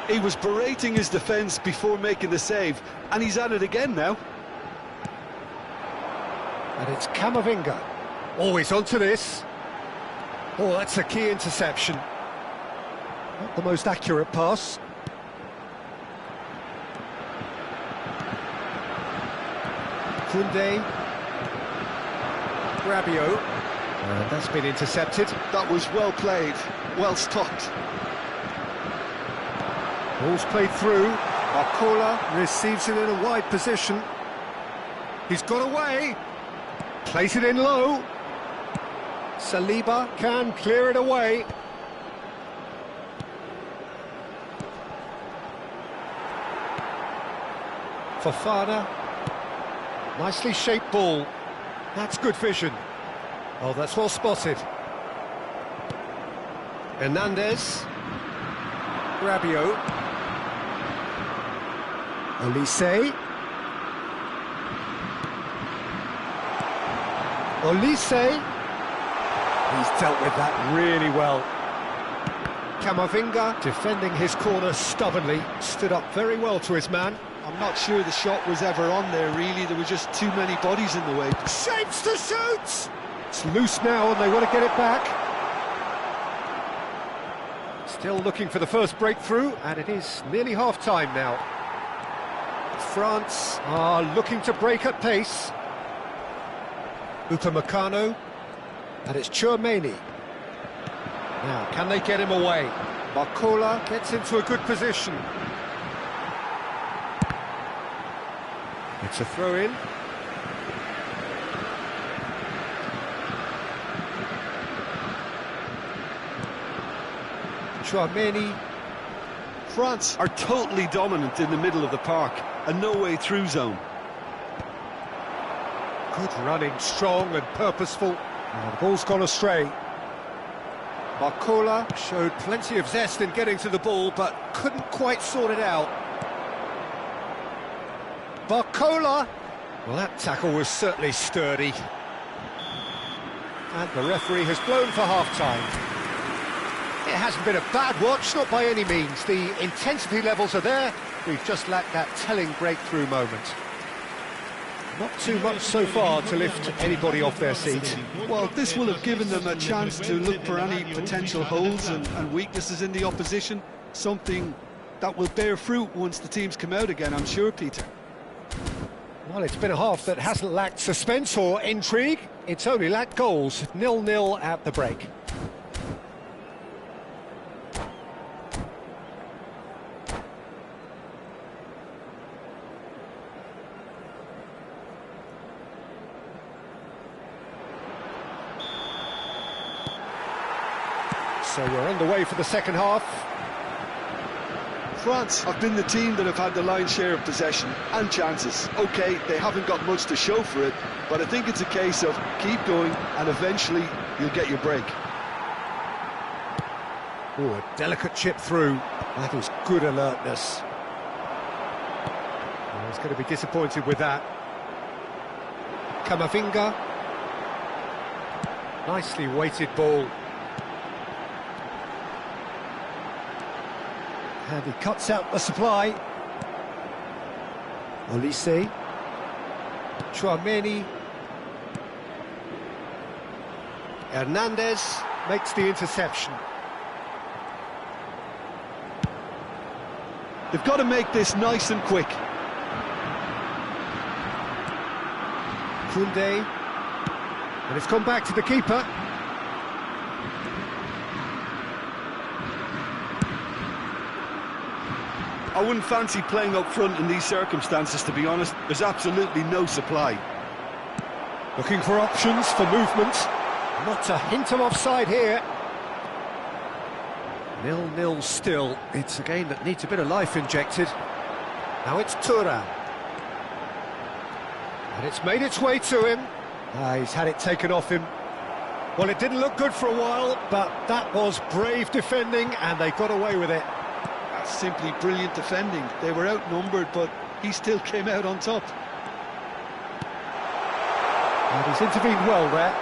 He was berating his defence before making the save, and he's at it again now. And it's Camavinga. Oh, he's onto this. Oh, that's a key interception. Not the most accurate pass. Koundé. Rabiot. That's been intercepted. That was well played, well stopped. Ball's played through. Barcola receives it in a wide position. He's got away. Plays it in low. Saliba can clear it away. Fofana. Nicely shaped ball. That's good vision. Oh, that's well spotted. Hernandez. Rabiot. Olise. Olise. He's dealt with that really well. Camavinga, defending his corner stubbornly, stood up very well to his man. I'm not sure the shot was ever on there, really. There were just too many bodies in the way. Shapes to shoot! It's loose now and they want to get it back. Still looking for the first breakthrough, and it is nearly half-time now. France are looking to break at pace. Upamecano, and it's Tchouaméni. Now, can they get him away? Barcola gets into a good position. It's a throw-in. Tchouaméni. France are totally dominant in the middle of the park, a no-way-through zone. Good running, strong and purposeful. Oh, the ball's gone astray. Barcola showed plenty of zest in getting to the ball, but couldn't quite sort it out. Barcola! Well, that tackle was certainly sturdy. And the referee has blown for half-time. It hasn't been a bad watch, not by any means. The intensity levels are there. We've just lacked that telling breakthrough moment. Not too much so far to lift anybody off their seat. Well, this will have given them a chance to look for any potential holes and weaknesses in the opposition, something that will bear fruit once the teams come out again, I'm sure, Peter. Well, it's been a half that hasn't lacked suspense or intrigue. It's only lacked goals. 0-0 at the break. So we're underway for the second half. France have been the team that have had the lion's share of possession and chances. OK, they haven't got much to show for it, but I think it's a case of keep going and eventually you'll get your break. Oh, a delicate chip through. That is good alertness. Oh, he's going to be disappointed with that. Camavinga. Nicely weighted ball. And he cuts out the supply. Olise. Tchouaméni. Hernandez makes the interception. They've got to make this nice and quick. Koundé. And it's gone back to the keeper. I wouldn't fancy playing up front in these circumstances, to be honest. There's absolutely no supply. Looking for options for movement. Not a hint of offside here. 0-0 still. It's a game that needs a bit of life injected. Now it's Thuram. And it's made its way to him. He's had it taken off him. Well, it didn't look good for a while, but that was brave defending, and they got away with it. That's simply brilliant defending. They were outnumbered, but he still came out on top. And he's intervened well there.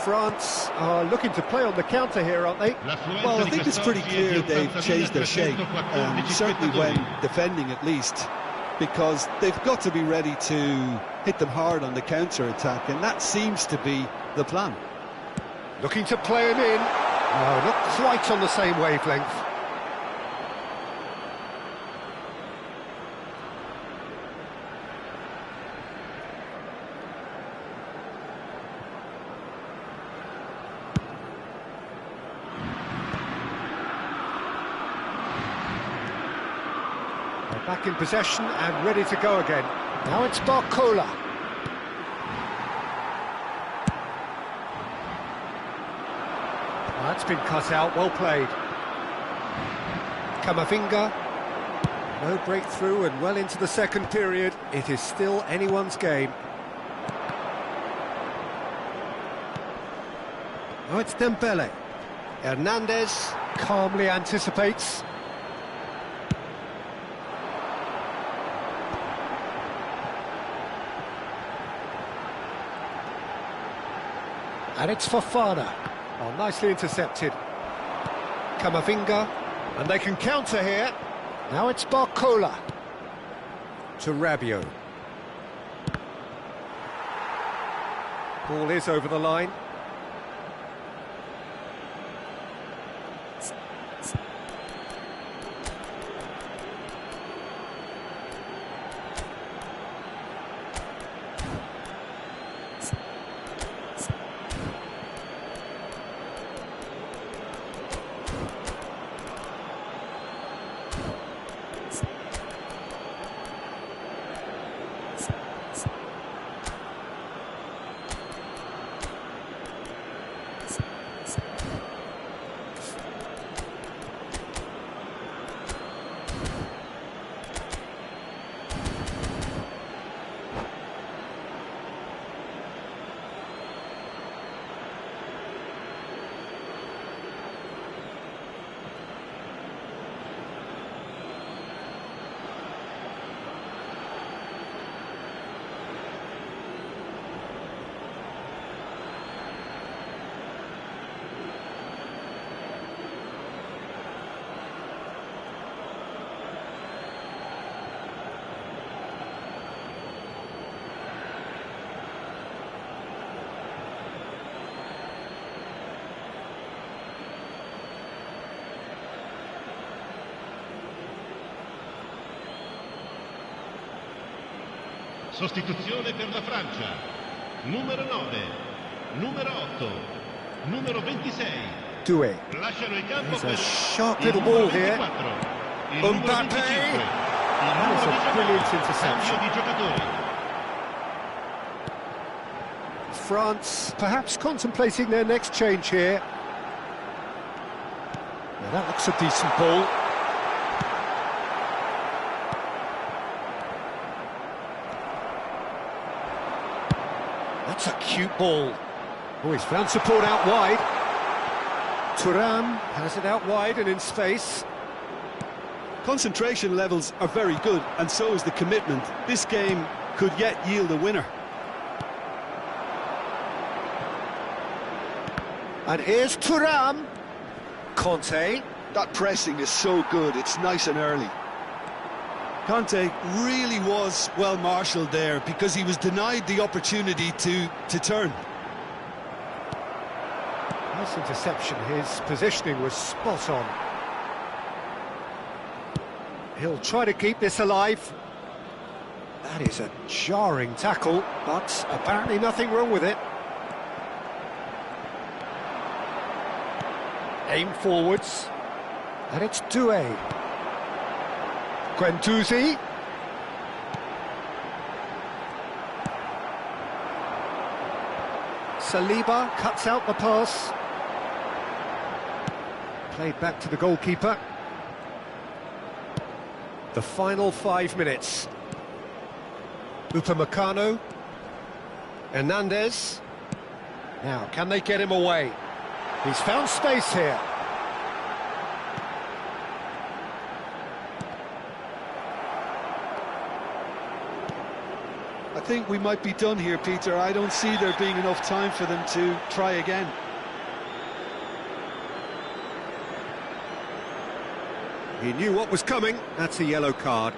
France are looking to play on the counter here, aren't they? Well, I think it's pretty clear they've changed their shape, certainly when defending at least, because they've got to be ready to hit them hard on the counter-attack, and that seems to be the plan. Looking to play him in. No, not quite on the same wavelength. Back in possession and ready to go again. Now it's Barcola. That's been cut out, well played. Camavinga. No breakthrough and well into the second period. It is still anyone's game. Now it's Dembele. Hernandez calmly anticipates. And it's Fofana. Oh, nicely intercepted. Camavinga. And they can counter here. Now it's Barcola. To Rabiot. Ball is over the line. Sostituzione per la Francia. Numero 9, numero 8, numero 26. Doué. Lasciano il campo There's a per sharp il little numero ball here. 24, il numero Mbappé. 25, il That is numero a brilliant 19. interception. Cambio di giocatori. France perhaps contemplating their next change here. Now that looks a decent ball. That's a cute ball. Oh, he's found support out wide. Thuram has it out wide and in space. Concentration levels are very good, and so is the commitment. This game could yet yield a winner. And here's Thuram. Conte. That pressing is so good, it's nice and early. Conte really was well marshalled there because he was denied the opportunity to turn. Nice interception, his positioning was spot on. He'll try to keep this alive. That is a jarring tackle, but apparently nothing wrong with it. Aim forwards, and it's Doué. Guendouzi. Saliba cuts out the pass. Played back to the goalkeeper. The final 5 minutes. Upamecano. Hernandez. Now, can they get him away? He's found space here. I think we might be done here, Peter. I don't see there being enough time for them to try again. He knew what was coming. That's a yellow card.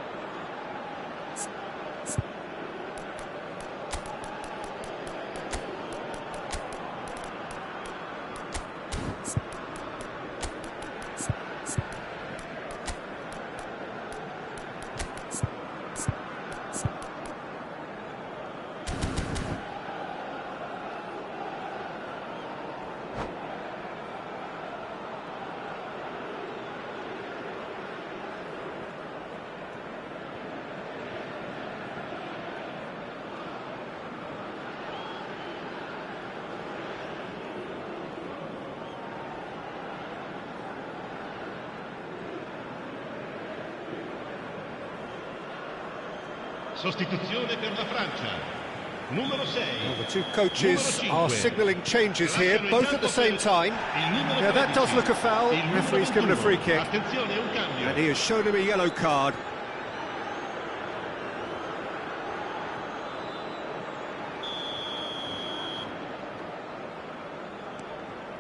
Sostituzione per la Francia. Numero 6. Well, the two coaches are signalling changes here, both at the same time. Yeah, that does look a foul. Referee's given a free kick. Attenzione, un cambio. And he has shown him a yellow card.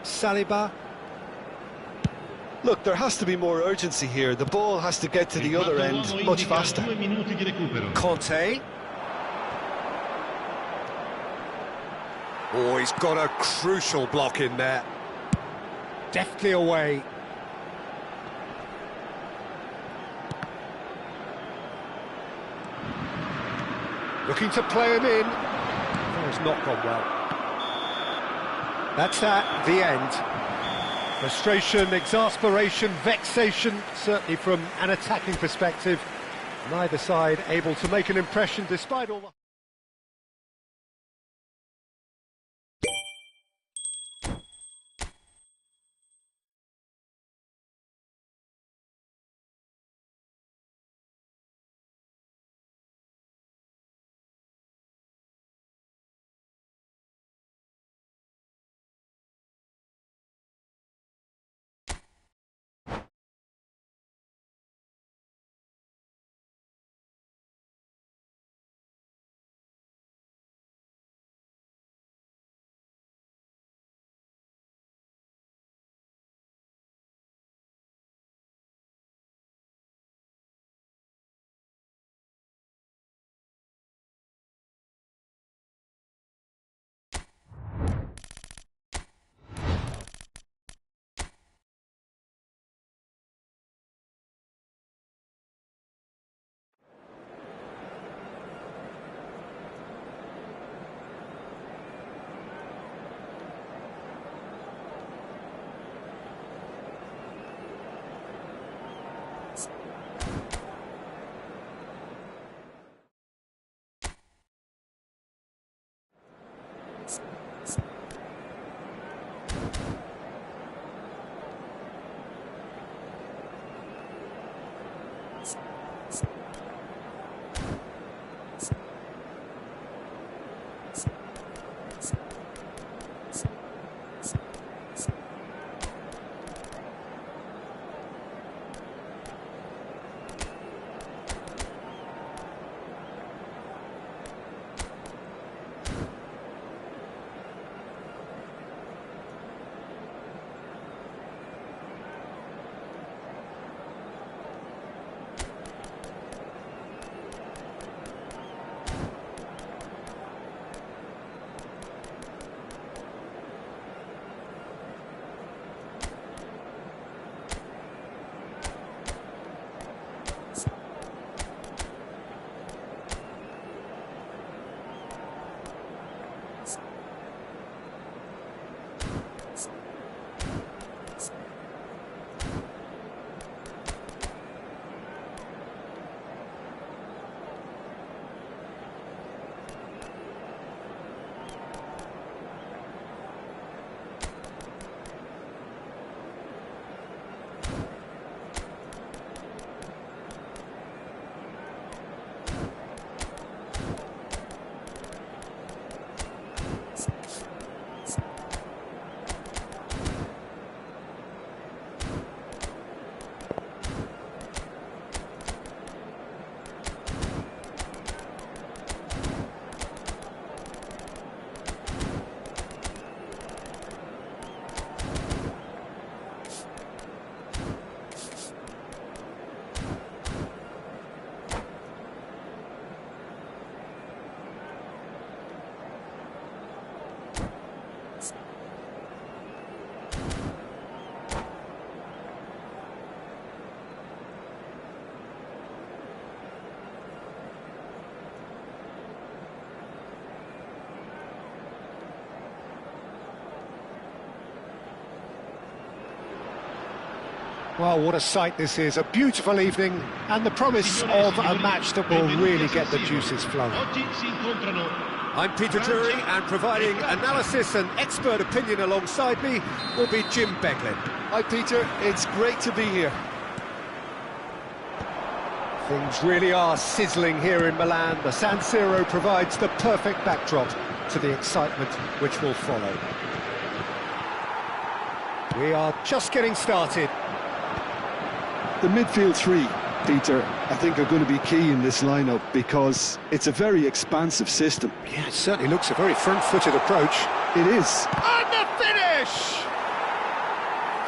Saliba. Look, there has to be more urgency here. The ball has to get to the other end much faster. 2 minuti di recupero. Conte. Oh, he's got a crucial block in there. Deftly away. Looking to play him in. That has not gone well. That's at the end. Frustration, exasperation, vexation, certainly from an attacking perspective. Neither side able to make an impression despite all the... Well, what a sight this is, a beautiful evening, and the promise of a match that will really get the juices flowing. I'm Peter Drury, and providing analysis and expert opinion alongside me will be Jim Beglin. Hi Peter, it's great to be here. Things really are sizzling here in Milan. The San Siro provides the perfect backdrop to the excitement which will follow. We are just getting started. The midfield three, Peter, I think are going to be key in this lineup because it's a very expansive system. Yeah, it certainly looks a very front-footed approach. It is. And the finish!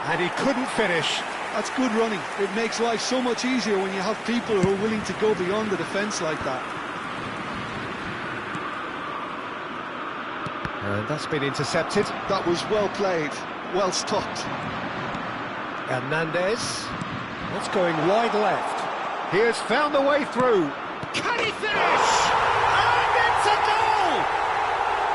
And he couldn't finish. That's good running. It makes life so much easier when you have people who are willing to go beyond the defence like that. And that's been intercepted. That was well played, well stopped. Hernandez. That's going wide left. He has found the way through. Can he finish? And it's a goal!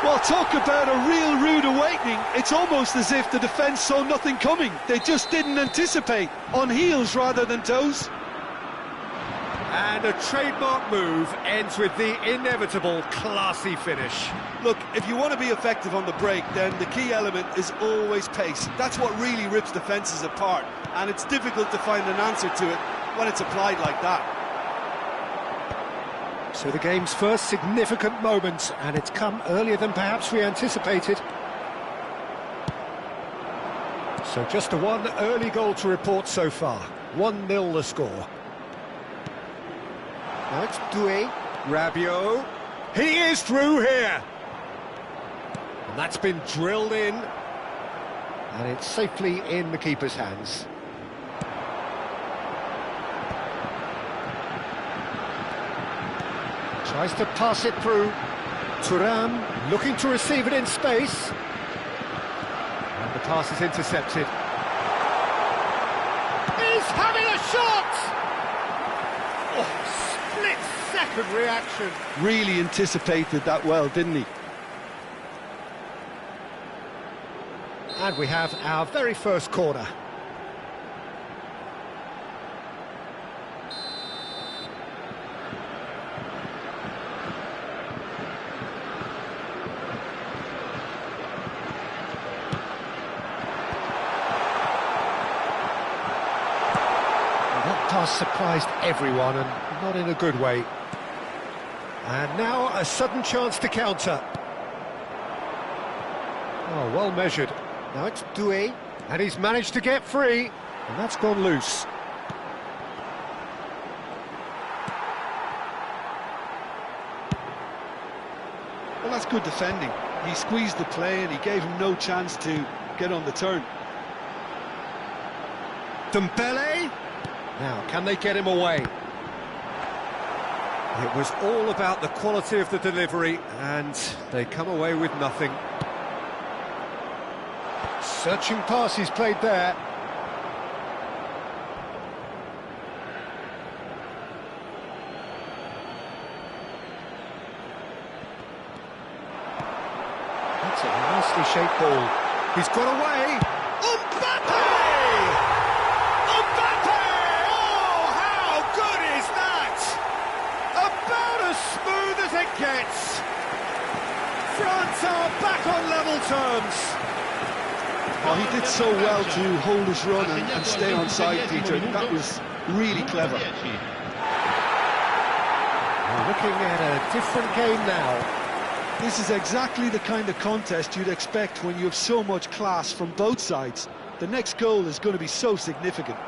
Well, talk about a real rude awakening. It's almost as if the defence saw nothing coming. They just didn't anticipate. On heels rather than toes. And a trademark move ends with the inevitable classy finish. Look, if you want to be effective on the break, then the key element is always pace. That's what really rips defences apart, and it's difficult to find an answer to it when it's applied like that. So the game's first significant moment, and it's come earlier than perhaps we anticipated. So just the one early goal to report so far. 1-0 the score. Now it's Doué. Rabiot. He is through here. And that's been drilled in. And it's safely in the keeper's hands. Tries to pass it through. Thuram looking to receive it in space. And the pass is intercepted. He's having a shot! Oh, split-second reaction. Really anticipated that well, didn't he? And we have our very first corner. That pass surprised everyone, and not in a good way. And now a sudden chance to counter. Oh, well measured. Now it's Doué, and he's managed to get free, and that's gone loose. Well, that's good defending. He squeezed the play and he gave him no chance to get on the turn. Dembele. Now, can they get him away? It was all about the quality of the delivery, and they come away with nothing. Searching pass he's played there. That's a nicely shaped ball. He's got away. Mbappe! Mbappe! Oh, how good is that? About as smooth as it gets. France are back on level terms. Well, he did so well to hold his run and stay on side, Peter. That was really clever. We're looking at a different game now. This is exactly the kind of contest you'd expect when you have so much class from both sides. The next goal is going to be so significant.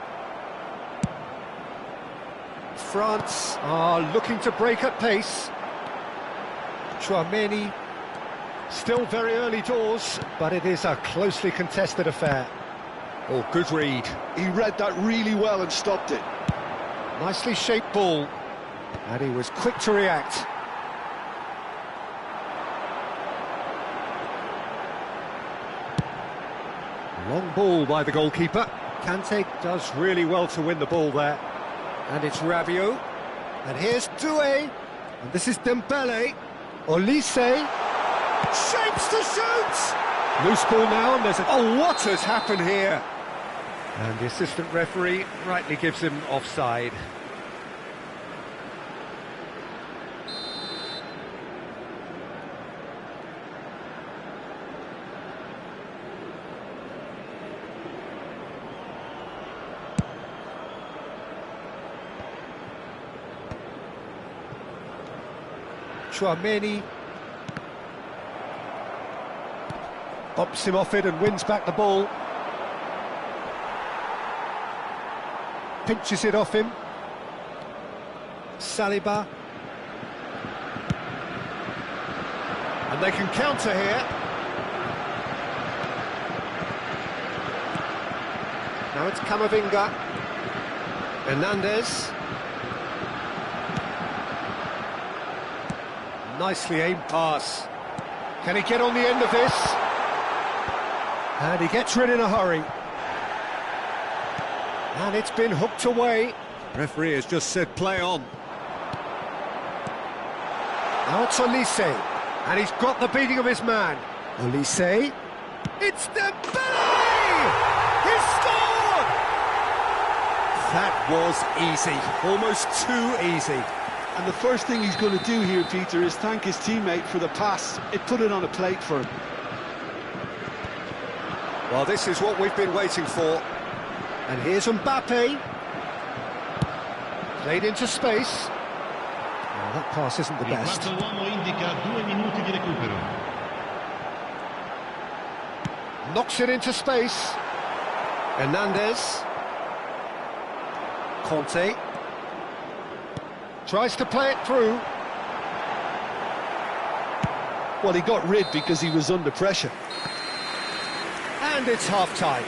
France are looking to break at pace. Chouameni. Still very early doors, but it is a closely contested affair. Oh, good read. He read that really well and stopped it. Nicely shaped ball, and he was quick to react. Long ball by the goalkeeper. Kante does really well to win the ball there. And it's Rabiot. And here's Doué. And this is Dembele. Olise. Shapes to shoot! Loose ball now, and there's a... Oh, what has happened here? And the assistant referee rightly gives him offside. Heungmin bumps him off it and wins back the ball. Pinches it off him. Saliba. And they can counter here. Now it's Camavinga. Hernandez. Nicely aimed pass. Can he get on the end of this? And he gets rid in a hurry. And it's been hooked away. Referee has just said play on. Now it's Olise. And he's got the beating of his man. Olise. It's Dembele! He's scored! That was easy. Almost too easy. And the first thing he's going to do here, Peter, is thank his teammate for the pass. It put it on a plate for him. Well, this is what we've been waiting for. And here's Mbappe. Played into space. Oh, that pass isn't the best. Il quarto uomo indica 2 minuti di recupero. Knocks it into space. Hernandez. Conte. Tries to play it through. Well, he got rid because he was under pressure. And it's half-time.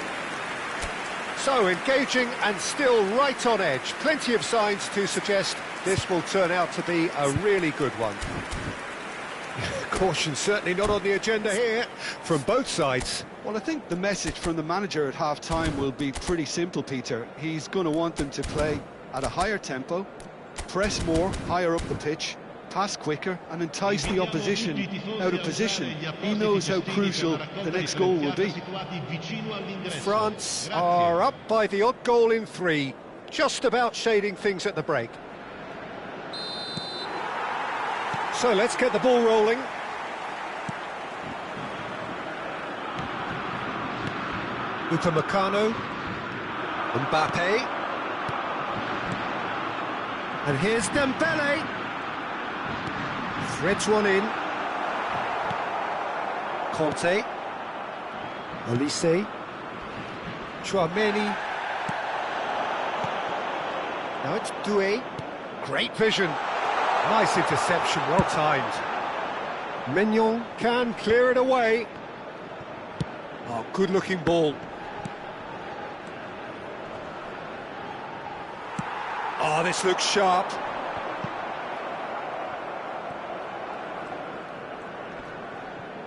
So engaging and still right on edge. Plenty of signs to suggest this will turn out to be a really good one. Caution certainly not on the agenda here from both sides. Well, I think the message from the manager at half-time will be pretty simple, Peter. He's going to want them to play at a higher tempo, press more, higher up the pitch, pass quicker and entice the opposition out of position. He knows how crucial the next goal will be. France are up by the odd goal in 3, just about shading things at the break. So let's get the ball rolling. Upamecano, Mbappe, and here's Dembele. Threads one in. Conte. Olise. Heungmin. Now it's Doué. Great vision. Nice interception, well timed. Mignon can clear it away. Oh, good-looking ball. Oh, this looks sharp.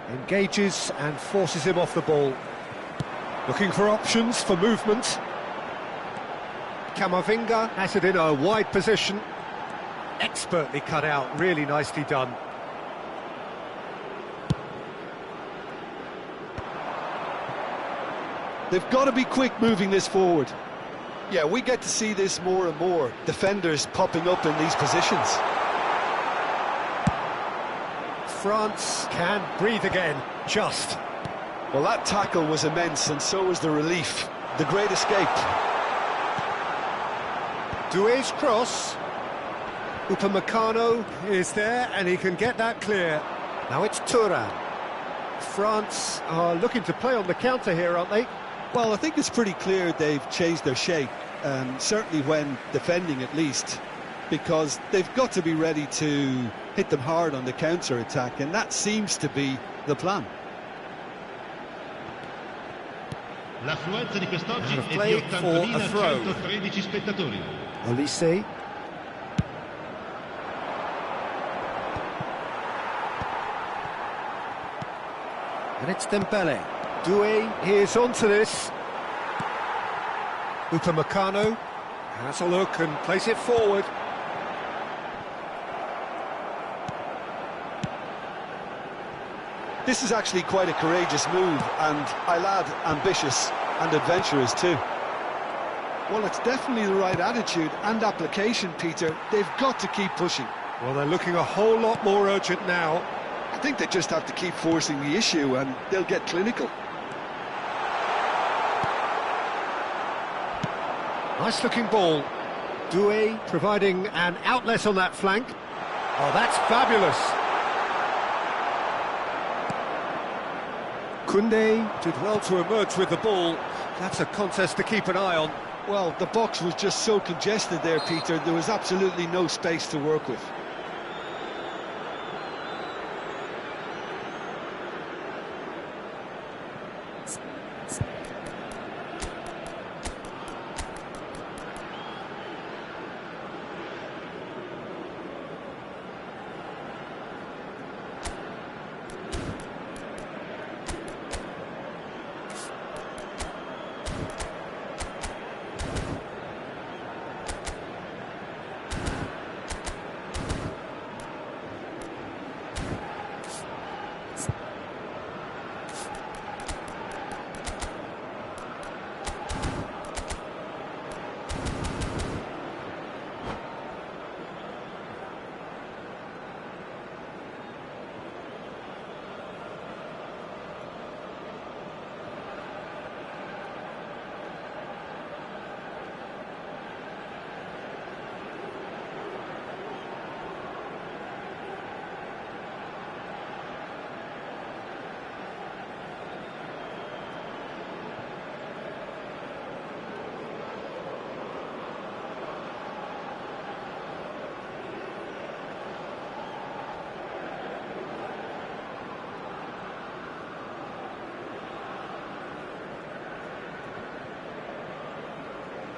Engages and forces him off the ball. Looking for options for movement. Camavinga has it in a wide position. Expertly cut out, really nicely done. They've got to be quick moving this forward. Yeah, we get to see this more and more. Defenders popping up in these positions. France can breathe again, just. Well, that tackle was immense, and so was the relief. The great escape. Doué's cross. Upamecano is there, and he can get that clear. Now it's Thuram. France are looking to play on the counter here, aren't they? Well, I think it's pretty clear they've changed their shape, certainly when defending at least, because they've got to be ready to hit them hard on the counter-attack, and that seems to be the plan. L'affluenza di quest'oggi è Play di for a throw. 80.113 spettatori. Olise. And it's Dembele. Doué is onto this. Upamecano has a look and plays it forward. This is actually quite a courageous move, and I'll add ambitious and adventurous too. Well, it's definitely the right attitude and application, Peter. They've got to keep pushing. Well, they're looking a whole lot more urgent now. I think they just have to keep forcing the issue and they'll get clinical. Nice looking ball. Doué providing an outlet on that flank. Oh, that's fabulous. Koundé did well to emerge with the ball. That's a contest to keep an eye on. Well, the box was just so congested there, Peter. There was absolutely no space to work with.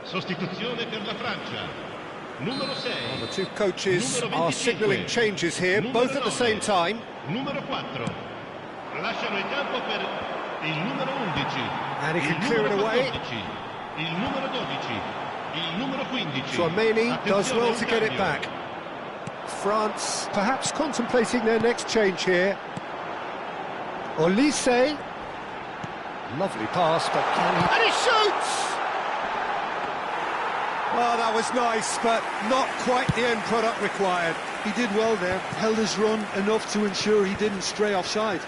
Sostituzione per la Francia. Numero 6. Well, the two coaches are signalling changes here, both at the same time. Numero 4. Lasciano il campo per il numero 11. And he il can clear it away. 14, il numero 12. Il numero 15. Chouameni does well to get it cambio. back. France perhaps contemplating their next change here. Olise. Lovely pass, but can he... And he shoots! Well, that was nice, but not quite the end product required. He did well there, held his run enough to ensure he didn't stray offside.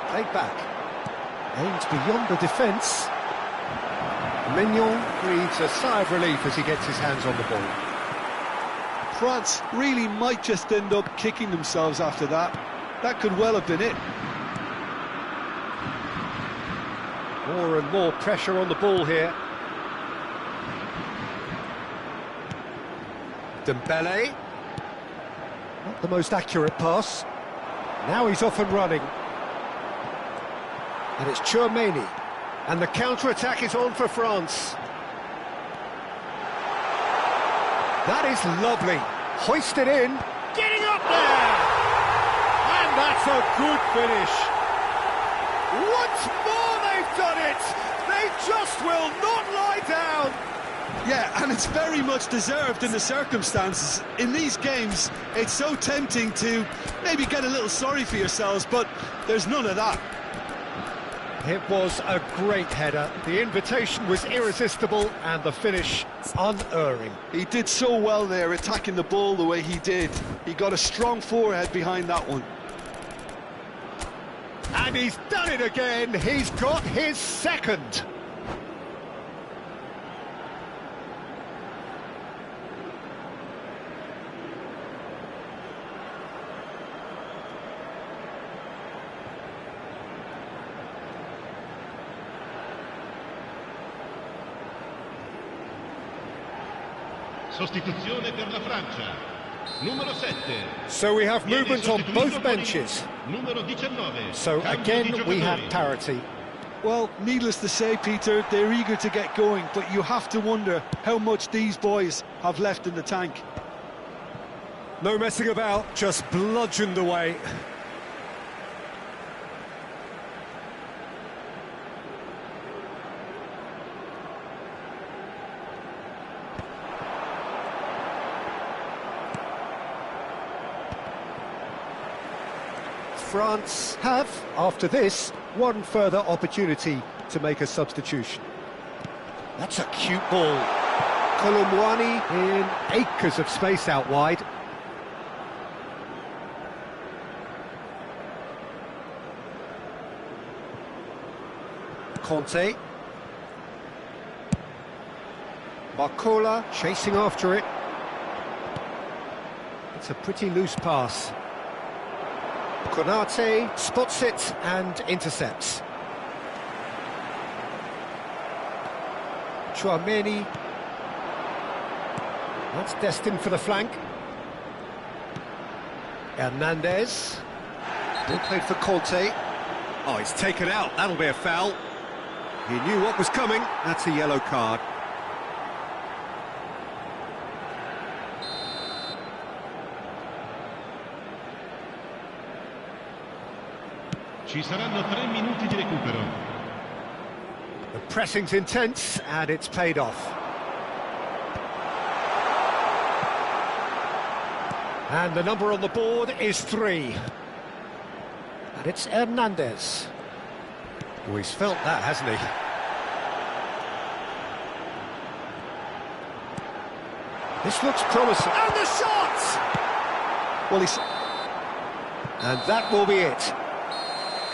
Played back. Aimed beyond the defence. Mignon breathes a sigh of relief as he gets his hands on the ball. France really might just end up kicking themselves after that. That could well have been it. More and more pressure on the ball here. Dembele. Not the most accurate pass. Now he's off and running. And it's Chouameni. And the counter-attack is on for France. That is lovely. Hoisted in. Getting up there! And that's a good finish. Once more they've done it! They just will not lie down! Yeah, and it's very much deserved in the circumstances. In these games, it's so tempting to maybe get a little sorry for yourselves, but there's none of that. It was a great header. The invitation was irresistible and the finish unerring. He did so well there, attacking the ball the way he did. He got a strong forehead behind that one. And he's done it again. He's got his second. Sostituzione per la Francia. Numero 7. So we have movement on both benches. Numero 19. So again we have parity. Well, needless to say, Peter, they're eager to get going, but you have to wonder how much these boys have left in the tank. No messing about, just bludgeoned away. France have, after this, one further opportunity to make a substitution. That's a cute ball. Kolomwani in acres of space out wide. Conte. Barcola chasing after it. It's a pretty loose pass. Konate spots it and intercepts. Chouameni. That's destined for the flank. Hernandez. Still played for Conte. Oh, he's taken out. That'll be a foul. He knew what was coming. That's a yellow card. Ci saranno 3 minuti di recupero. The pressing's intense and it's paid off. And the number on the board is 3. And it's Hernandez. Oh, he's felt that, hasn't he? This looks promising. And the shot! Well, he's... And that will be it.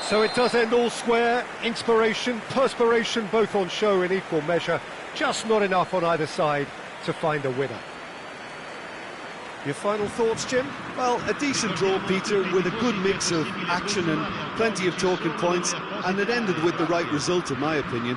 So it does end all square. Inspiration, perspiration, both on show in equal measure. Just not enough on either side to find a winner. Your final thoughts, Jim? Well, a decent draw, Peter, with a good mix of action and plenty of talking points, and it ended with the right result, in my opinion.